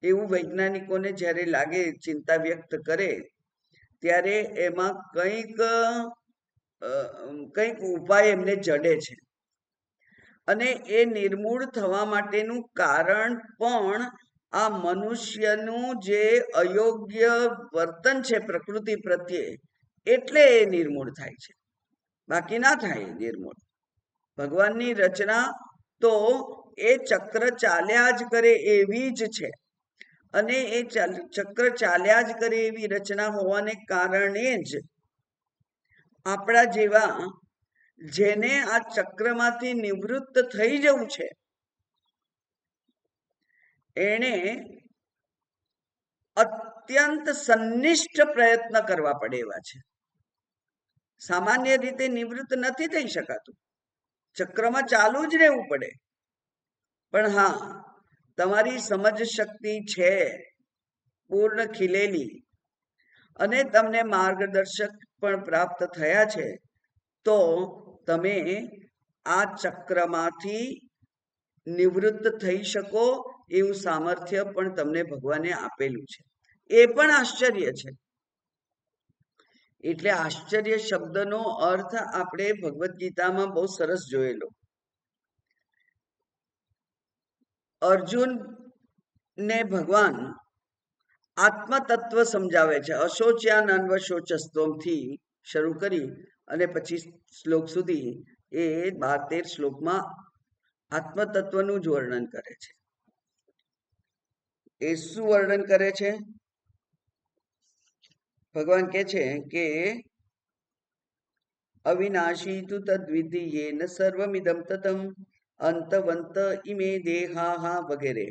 Speaker 1: એવું વૈજ્ઞાનિકોને જ્યારે લાગે, ચિંતા વ્યક્ત કરે, ત્યારે એમાં કંઈક ઉપાય એમને જડે છે. અને એ નિર્મૂળ થવા માટેનું કારણ પણ આ મનુષ્યનું જે અયોગ્ય વર્તન છે પ્રકૃતિ પ્રત્યે, એટલે એ નિર્મૂળ થાય છે, બાકી ના થાય નિર્મૂળ. ભગવાનની રચના તો એ ચક્ર ચાલ્યા જ કરે એવી જ છે, અને એ ચક્ર ચાલ્યા જ કરે એવી રચના હોવાને કારણે જ આપણા જેવા જેને આ ચક્રમાંથી નિવૃત્ત થઈ જવું છે, એને અત્યંત સન્નિષ્ઠ પ્રયત્ન કરવા પડે એવા છે. સામાન્ય રીતે નિવૃત્ત નથી થઈ શકાતું, ચક્રમાં ચાલુ જ રહેવું પડે. પણ હા, તમારી સમજ શક્તિ છે પૂર્ણ ખીલેલી, અને તમને માર્ગદર્શક પણ પ્રાપ્ત થયા છે, તો તમે આ ચક્રમાંથી નિવૃત્ત થઈ શકો એવું સામર્થ્ય પણ તમને ભગવાને આપેલું છે. એ પણ આશ્ચર્ય છે. એટલે આશ્ચર્ય શબ્દનો અર્થ આપણે ભગવદ્ ગીતામાં બહુ સરસ જોયેલો. અર્જુન ને ભગવાન આત્મતત્વ સમજાવે છે. અશોચ્યાનન્વશોચસ્ત્વમથી શરૂ કરી અને પછી શ્લોક સુધી એ 12-13 શ્લોકમાં આત્મતત્વનું જ વર્ણન કરે છે. એ શું વર્ણન કરે છે? ભગવાન કહે છે કે અવિનાશી તુ તદ્વિધિ યેન સર્વમિદં તતં અંતવંત ઇમે દેહાઃ વગેરે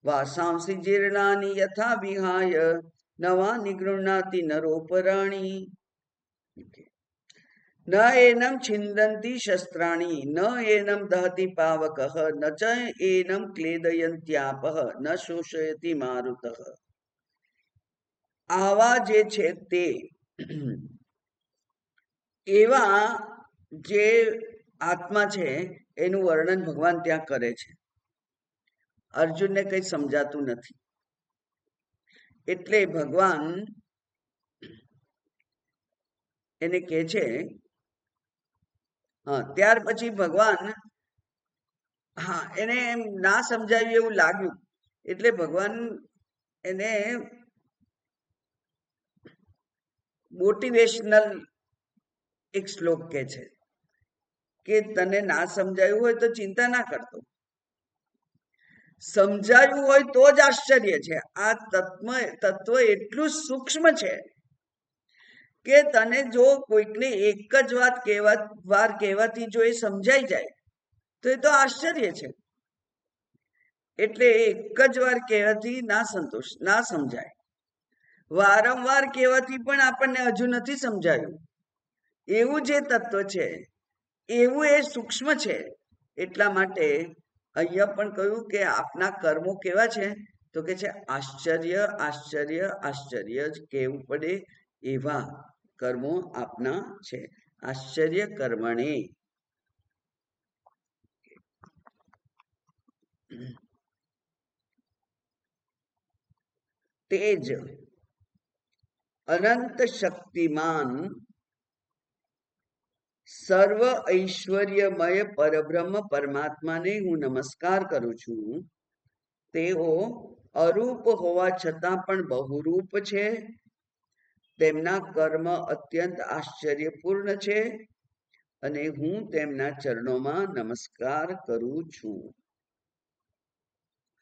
Speaker 1: વાસાંસી જીર્ણાની યથા વિહાય નવાનિ ગૃહ્ણાતિ નરોપરાણી ન એનમ છિંદંતી શસ્ત્રાણી ન એનમ દહતિ પાવકઃ ન ચ એનમ ક્લેદયંત્યાપઃ ન શોષયતિ મારુતઃ. આવા જે છે તે એવા જે આત્મા છે એનું વર્ણન ભગવાન ત્યાં કરે છે. અર્જુનને કઈ સમજાતું નથી. એટલે ભગવાન એને કહે છે, ત્યાર પછી ભગવાન એને એમ ના સમજાયું એવું લાગ્યું, એટલે ભગવાન એને મોટિવેશનલ એક શ્લોક કહે છે કે તને ના સમજાયું હોય તો ચિંતા ના કરતો, સમજાયું હોય તો જ આશ્ચર્ય છે. આ તત્વ એટલું સૂક્ષ્મ છે કે તને જો કોઈકને એક જ વાર કહેવાથી જો એ સમજાઈ જાય તો એ તો આશ્ચર્ય છે. એટલે એક જ વાર કહેવાથી ના સમજાય, વારંવાર કહેવાથી પણ આપણને હજુ નથી સમજાયું. એવું જે તત્વ છે એવું એ સૂક્ષ્મ છે. એટલા માટે અહીંયા પણ કહ્યું કે આપના કર્મો કેવા છે, તો કે છે આશ્ચર્ય આશ્ચર્ય આશ્ચર્ય જ કહેવું પડે એવા કર્મો આપના છે. આશ્ચર્ય કર્મણે. તેજ અનંત શક્તિમાન સર્વ ઐશ્વર્યમય પરબ્રહ્મ પરમાત્માને હું નમસ્કાર કરું છું. તેઓ અરૂપ હોવા છતાં પણ બહુરૂપ છે. તેમના કર્મ અત્યંત આશ્ચર્યપૂર્ણ છે અને હું તેમના ચરણોમાં નમસ્કાર કરું છું.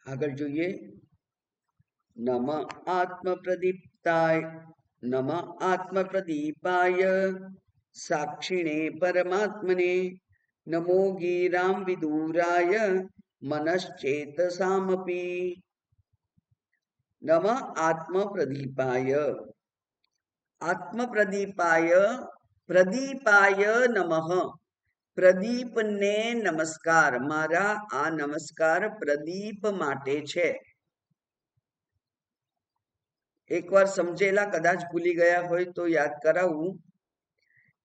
Speaker 1: આગળ જોઈએ. નમ આત્મપ્રદીપાય સાક્ષિણે પરમાત્મને નમો ગીરામ વિદુરાય મનશ્ચેતસામપી. નમ આત્મપ્રદીપાય. આત્મપ્રદીપાય પ્રદીપાય નમઃ. પ્રદીપને નમસ્કાર. મારા આ નમસ્કાર પ્રદીપ માટે છે. એકવાર સમજેલા કદાચ ભૂલી ગયા હોય તો યાદ કરાવું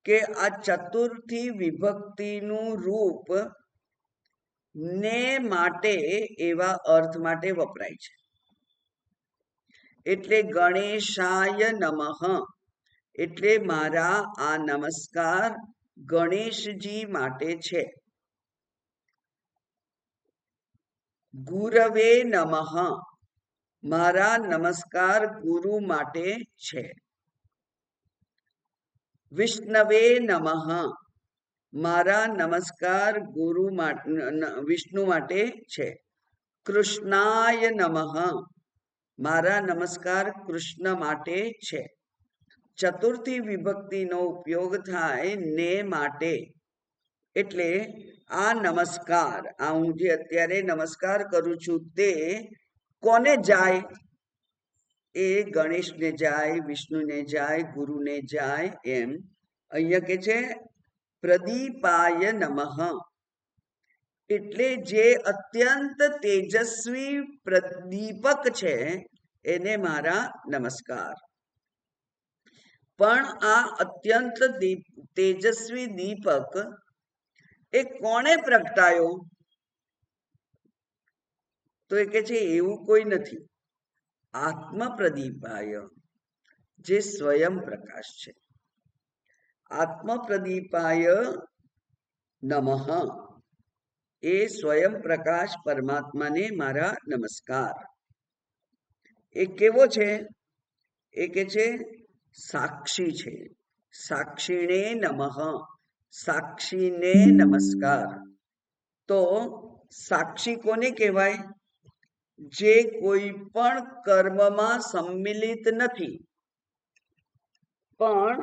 Speaker 1: કે આ ચતુર્થી વિભક્તિનું રૂપ ને માટે એવા અર્થ માટે વપરાય છે. એટલે ગણેશાય નમઃ એટલે મારા આ નમસ્કાર ગણેશજી માટે છે. ગુરવે નમઃ મારા નમસ્કાર ગુરુ માટે છે. વિષ્ણવે નમઃ મારા નમસ્કાર વિષ્ણુ માટે છે. કૃષ્ણાય નમઃ મારા નમસ્કાર કૃષ્ણ માટે છે. ચતુર્થી વિભક્તિનો ઉપયોગ થાય ને માટે. એટલે આ નમસ્કાર, આ હું જે અત્યારે નમસ્કાર કરું છું તે કોને જાય? એ ગણેશને જાય, વિષ્ણુને જાય, ગુરુને જાય. એમ અહીંયા કે છે પ્રદીપાય નમઃ એટલે જે અત્યંત તેજસ્વી પ્રદીપક છે એને મારા નમસ્કાર. પણ આ અત્યંત તેજસ્વી દીપક એ કોણે પ્રગટાયો? તો એ કે છે એવું કોઈ નથી. આત્મપ્રદીપાય જે સ્વયં પ્રકાશ છે. આત્મપ્રદીપાય નમઃ એ સ્વયં પ્રકાશ પરમાત્માને મારા નમસ્કાર. એ કેવો છે? એ કે છે સાક્ષી છે. સાક્ષીણે નમઃ સાક્ષીને નમસ્કાર. તો સાક્ષી કોને કહેવાય? જે કોઈ પણ કર્મમાં સંમિલિત નથી પણ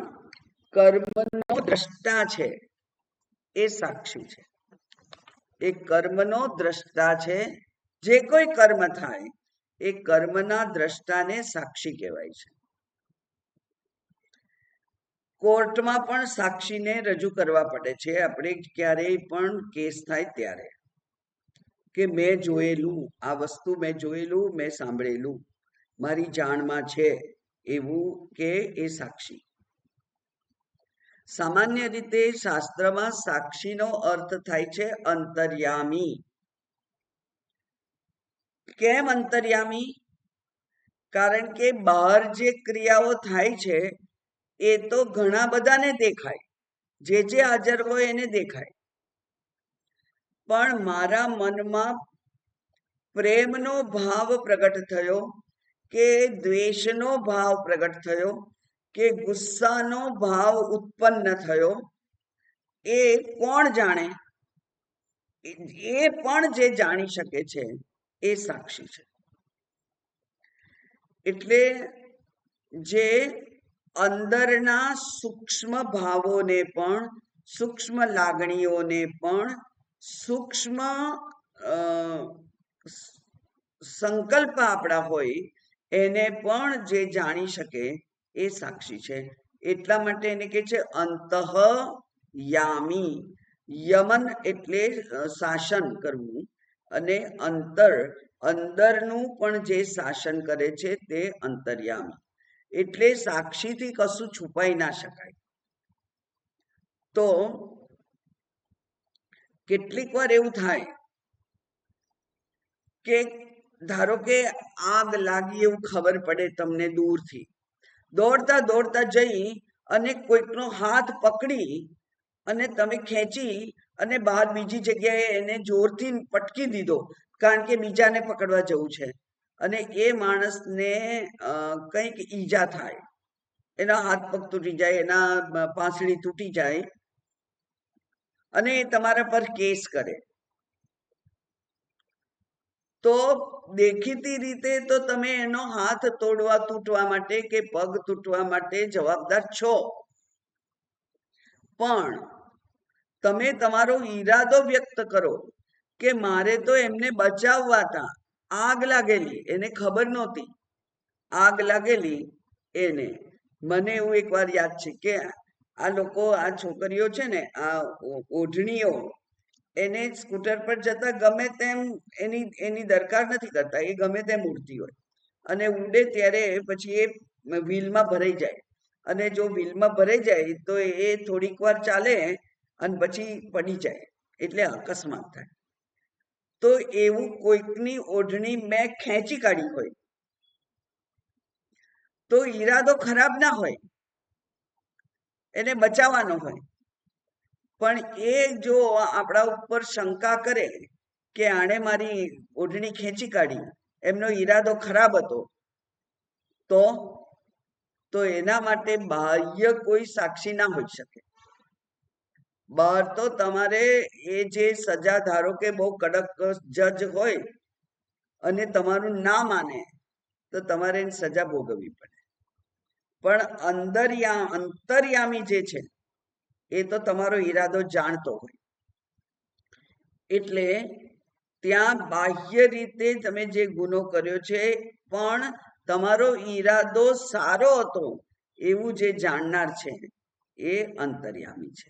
Speaker 1: કર્મનો દ્રષ્ટા છે એ સાક્ષી છે. એ કર્મનો દ્રષ્ટા છે. જે કોઈ કર્મ થાય એ કર્મના દ્રષ્ટાને સાક્ષી કહેવાય છે. કોર્ટમાં પણ સાક્ષીને રજૂ કરવા પડે છે. આપણે ક્યારેય પણ કેસ થાય ત્યારે કે મેં જોયેલું, આ વસ્તુ મેં જોયેલું, મેં સાંભળેલું, મારી જાણમાં છે એવું કે એ સાક્ષી. સામાન્ય રીતે શાસ્ત્રમાં સાક્ષીનો અર્થ થાય છે અંતર્યામી. કેમ અંતર્યામી? કારણ કે બહાર જે ક્રિયાઓ થાય છે એ તો ઘણા બધાને દેખાય, જે હાજર હોય એને દેખાય, પણ મારા મનમાં પ્રેમનો ભાવ પ્રગટ થયો કે દ્વેષનો ભાવ પ્રગટ થયો કે ગુસ્સાનો ભાવ ઉત્પન્ન થયો, એ કોણ જાણે? એ પણ જે જાણી શકે છે એ સાક્ષી છે. એટલે જે અંદરના સૂક્ષ્મ ભાવોને પણ, સૂક્ષ્મ લાગણીઓને પણ, સૂક્ષ્મ સંકલ્પ આપણા હોય એને પણ જે જાણી શકે એ સાક્ષી છે. એટલા માટે એને કહે છે અંતઃયામી. યમન એટલે શાસન કરવું, અને અંદરનું પણ જે શાસન કરે છે તે અંતર્યામી. એટલે સાક્ષીથી કશું છુપાઈ ના શકાય. તો કેટલીક વાર એવું થાય કે ધારો કે આગ લાગી એવું ખબર પડે તમને દૂરથી, દોડતા દોડતા જઈ અને કોઈકનો હાથ પકડી અને તમે ખેંચી અને બહાર બીજી જગ્યાએ એને જોરથી પટકી દીધો, કારણ કે બીજાને પકડવા જવું છે, અને એ માણસને કંઈક ઈજા થાય, એના હાથ પગ તૂટી જાય, એના પાંસળી તૂટી જાય, અને એ તમારા પર કેસ કરે, તો દેખીતી રીતે તો તમે એનો હાથ તૂટવા માટે કે પગ તૂટવા માટે જવાબદાર છો, પણ તમે તમારો ઈરાદો વ્યક્ત કરો કે મારે તો એમને બચાવવા હતા, આગ લાગેલી, એને ખબર નહોતી આગ લાગેલી એને. મને એવું એક વાર યાદ છે કે આ લોકો, આ છોકરીઓ છે ને, આ ઓઢણીઓ, એને સ્કૂટર પર જતા ગમે તેમ એની દરકાર નથી કરતા, એ ગમે તેમ ઉડતી હોય, અને ઉડે ત્યારે પછી એ વ્હીલમાં ભરાઈ જાય, અને જો વ્હીલમાં ભરાઈ જાય તો એ થોડીક વાર ચાલે અને પછી પડી જાય, એટલે અકસ્માત થાય. તો એવું કોઈકની ઓઢણી મેં ખેંચી કાઢી હોય તો ઈરાદો ખરાબ ના હોય, એને બચાવવાનો હોય, પણ એ જો આપણા ઉપર શંકા કરે કે આણે મારી ઓઢણી ખેંચી કાઢી, એમનો ઈરાદો ખરાબ હતો, તો એના માટે બાહ્ય કોઈ સાક્ષી ના હોઈ શકે. બહાર તો તમારે એ જે સજા, ધારો કે બહુ કડક જજ હોય અને તમારું ના માને તો તમારે એની સજા ભોગવવી પડે, પણ અંતર્યામી જે છે એ તો તમારો ઈરાદો જાણતો હોય, એટલે ત્યાં બાહ્ય રીતે તમે જે ગુનો કર્યો છે પણ તમારો ઈરાદો સારો હતો એવું જે જાણનાર છે એ અંતર્યામી છે,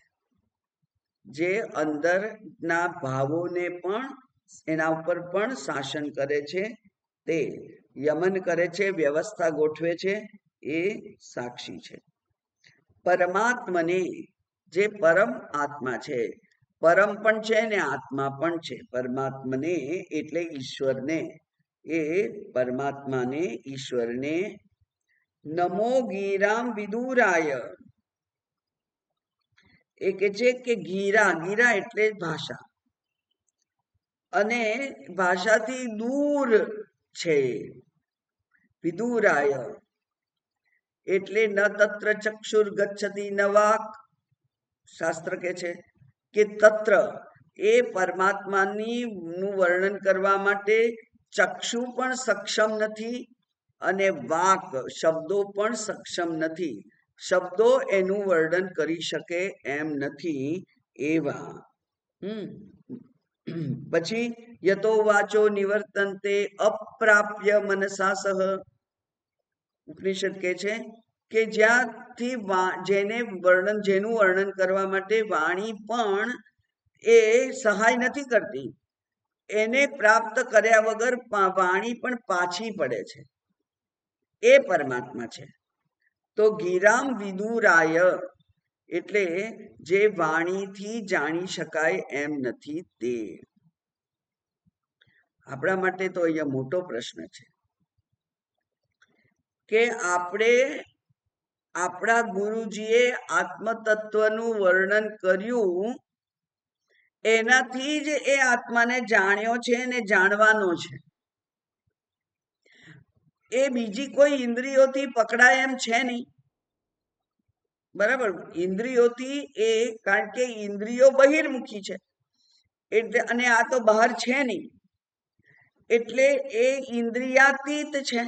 Speaker 1: જે અંદરના ભાવોને પણ એના ઉપર પણ શાસન કરે છે, તે યમન કરે છે, વ્યવસ્થા ગોઠવે છે, એ સાક્ષી છે. પરમાત્મને, જે પરમ આત્મા છે, પરમ પણ છે ને આત્મા પણ છે, પરમાત્મને એટલે ઈશ્વરને, એ પરમાત્માને, ઈશ્વરને નમો ગીરામ વિદુરાય. એ કે છે કે ગીરા એટલે ભાષા, અને ભાષાથી દૂર છે. વિદુરાય એટલે ન તત્ર ચક્ષુર ગચ્છતિ ન વાક. શાસ્ત્ર કે છે કે તત્ર એ પરમાત્માની નું વર્ણન કરવા માટે ચક્ષુ પણ સક્ષમ નથી, અને વાક શબ્દો પણ સક્ષમ નથી, શબ્દો એનું વર્ણન કરી શકે એમ નથી એવા. પછી યતો વાચો નિવર્તન્તે અપ્રાપ્ય મનસા સહ. ઉપનિષદ કે છે કે જ્યાંથી જેનું વર્ણન કરવા માટે વાણી પણ એ સહાય નથી કરતી, એને પ્રાપ્ત કર્યા વગર વાણી પણ પાછી પડે છે, એ પરમાત્મા છે. તો ગિરામ વિદુરાય એટલે જે વાણીથી જાણી શકાય એમ નથી તે. આપણા માટે તો અહીંયા મોટો પ્રશ્ન છે કે આપણે આપણા ગુરુજીએ આત્મતત્વનું વર્ણન કર્યું, એનાથી જ એ આત્માને જાણ્યો છે ને જાણવાનો છે. એ બીજી કોઈ ઇન્દ્રિયોથી પકડાય એમ છે નહીં. બરાબર, ઇન્દ્રિયોથી એ, કારણ કે ઇન્દ્રિયો બહિર્મુખી છે એટલે, અને આ તો બહાર છે નહીં, એટલે એ ઇન્દ્રિયાતીત છે.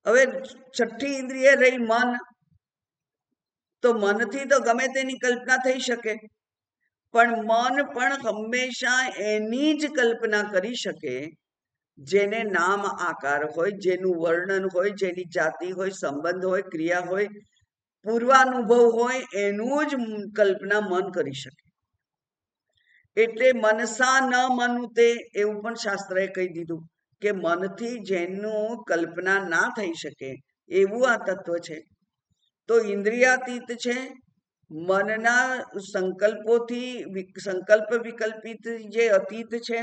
Speaker 1: હવે છઠ્ઠી ઇન્દ્રિય રહી મન, તો મનથી તો ગમે તેની કલ્પના થઈ શકે, પણ મન પણ હંમેશા એની જ કલ્પના કરી શકે જેને નામ આકાર હોય, જેનું વર્ણન હોય, જેની જાતિ હોય, સંબંધ હોય, ક્રિયા હોય, પૂર્વાનુભવ હોય, એનું જ કલ્પના મન કરી શકે. એટલે મનસા ન મનુતે એવું પણ શાસ્ત્રએ કહી દીધું કે મનથી જેનું કલ્પના ના થઈ શકે એવું આ તત્વ છે. તો ઇન્દ્રિયાતીત છે, મનના સંકલ્પોથી, સંકલ્પ વિકલ્પિત જે અતીત છે,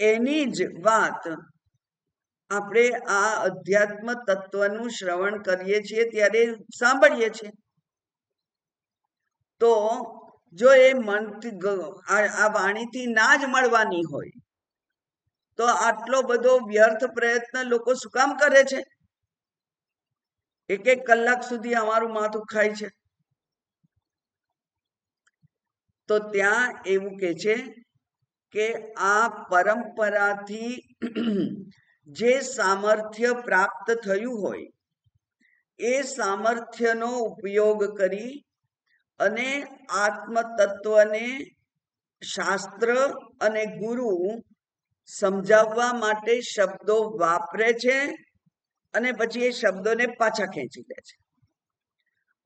Speaker 1: એની જ વાત આપણે આ અધ્યાત્મ તત્વનું શ્રવણ કરીએ છીએ ત્યારે સાંભળીએ છીએ. તો જો એ મનથી, આ વાણીથી ના જ મળવાની હોય તો આટલો બધો વ્યર્થ પ્રયત્ન લોકો શું કામ કરે છે? એક કલાક સુધી અમારું માથું ખાય છે. તો ત્યાં એવું કે છે કે આ પરંપરાથી જે સામર્થ્ય પ્રાપ્ત થયું હોય એ સામર્થ્યનો ઉપયોગ કરી અને આત્મતત્વને શાસ્ત્ર અને ગુરુ સમજાવવા માટે શબ્દો વાપરે છે અને પછી એ શબ્દોને પાછા ખેંચી લે છે.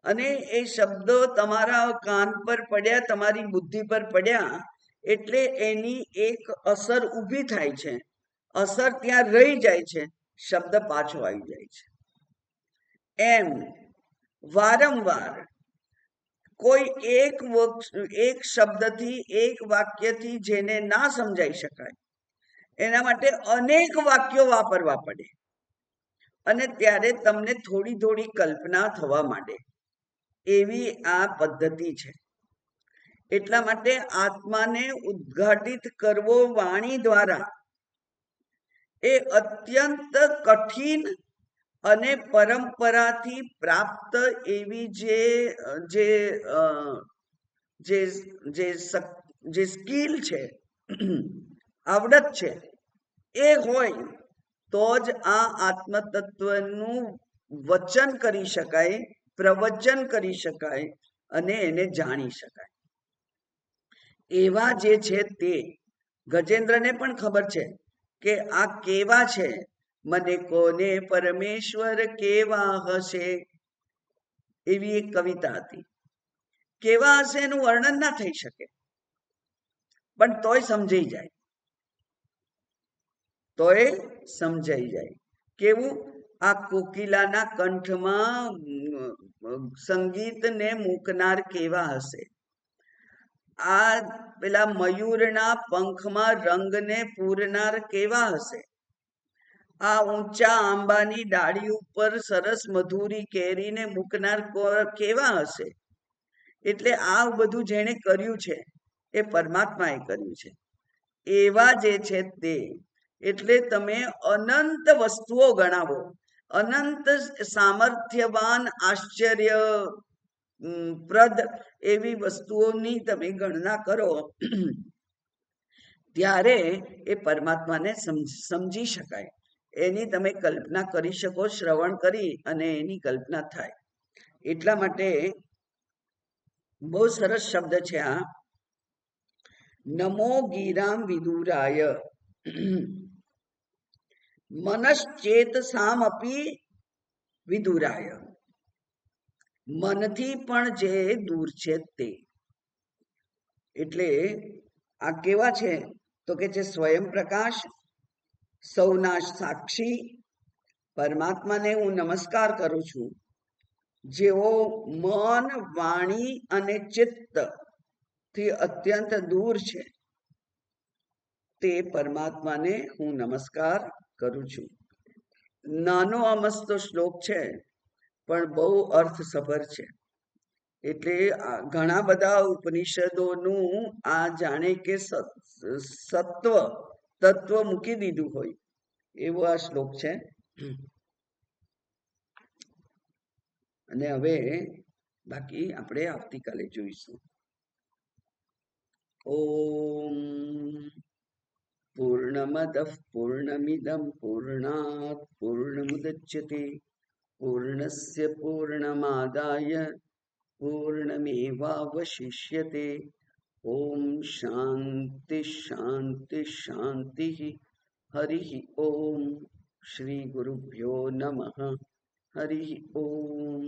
Speaker 1: અને એ શબ્દો તમારા કાન પર પડ્યા, તમારી બુદ્ધિ પર પડ્યા એટલે એની એક અસર ઊભી થાય છે, અસર ત્યાં રહી જાય છે, શબ્દ પાછો આવી જાય છે. એમ વારંવાર કોઈ એક શબ્દથી, એક વાક્યથી જેને ના સમજાઈ શકાય એના માટે અનેક વાક્યો વાપરવા પડે, અને ત્યારે તમને થોડી થોડી કલ્પના થવા માંડે. એવી આ પદ્ધતિ છે. એટલા માટે આત્માને ઉદ્ઘાટિત કરવો વાણી દ્વારા એ અત્યંત કઠિન અને પરંપરાથી પ્રાપ્ત એવી જે સ્કિલ છે, આવડત છે, એ હોય તો જ આ આત્મતત્વનું વચન કરી શકાય, પ્રવચન કરી શકાય અને એને જાણી શકાય. એવા જે છે તે ગજેન્દ્રને પણ ખબર છે કે આ કેવા છે, મને કોને પરમેશ્વર કેવા હશે, એવી એક કવિતા હતી. કેવા હશે એનું વર્ણન ના થઈ શકે, પણ તોય સમજાઈ જાય, તોય સમજાઈ જાય. કેવું? આ કોકિલાના કંઠમાં સંગીતને મૂકનાર કેવા હશે, આ પેલા મયુરના પંખમાં રંગને પૂરનાર કેવા હશે, આ ઊંચા આંબાની ડાળી ઉપર સરસ મધુરી કેરીને મૂકનાર કેવા હશે. એટલે આ બધું જેણે કર્યું છે એ પરમાત્માએ કર્યું છે. એવા જે છે તે, એટલે તમે અનંત વસ્તુઓ ગણાવો, અનંત સામર્થ્યવાન, આશ્ચર્ય પ્રદ એવી વસ્તુઓની તમે ગણના કરો ત્યારે એ પરમાત્માને સમજી શકાય, એની તમે કલ્પના કરી શકો, શ્રવણ કરી અને એની કલ્પના થાય. એટલા માટે બહુ સરસ શબ્દ છે આ, નમો ગીરામ વિદુરાય મનશ્ચેતસામ અપી વિદુરાય. મનથી પણ જે દૂર છે તે. એટલે આ કેવા છે તો કે છે સ્વયં પ્રકાશ, સૌના સાક્ષી પરમાત્માને હું નમસ્કાર કરું છું, જેઓ મન, વાણી અને ચિત્ત થી અત્યંત દૂર છે. તે પરમાત્માને હું નમસ્કાર કરું છું. નાનો અમસ્તો શ્લોક છે પણ બહુ અર્થસભર છે. એટલે ઘણા બધા ઉપનિષદોનું આ જાણે કે સત્વ તત્વ મૂકી દીધું હોય એવો આ શ્લોક છે. અને હવે બાકી આપણે આવતીકાલે જોઈશું. ઓમ પૂર્ણમદઃ પૂર્ણમિદં પૂર્ણાત પૂર્ણમુદચ્યતે પૂર્ણસ્ય પૂર્ણમાદાય પૂર્ણમેવાવશિષ્યતે. ઓમ શાંતિ શાંતિ શાંતિ. હરિ ઓમ. શ્રી ગુરુભ્યો નમઃ. હરિ ઓમ.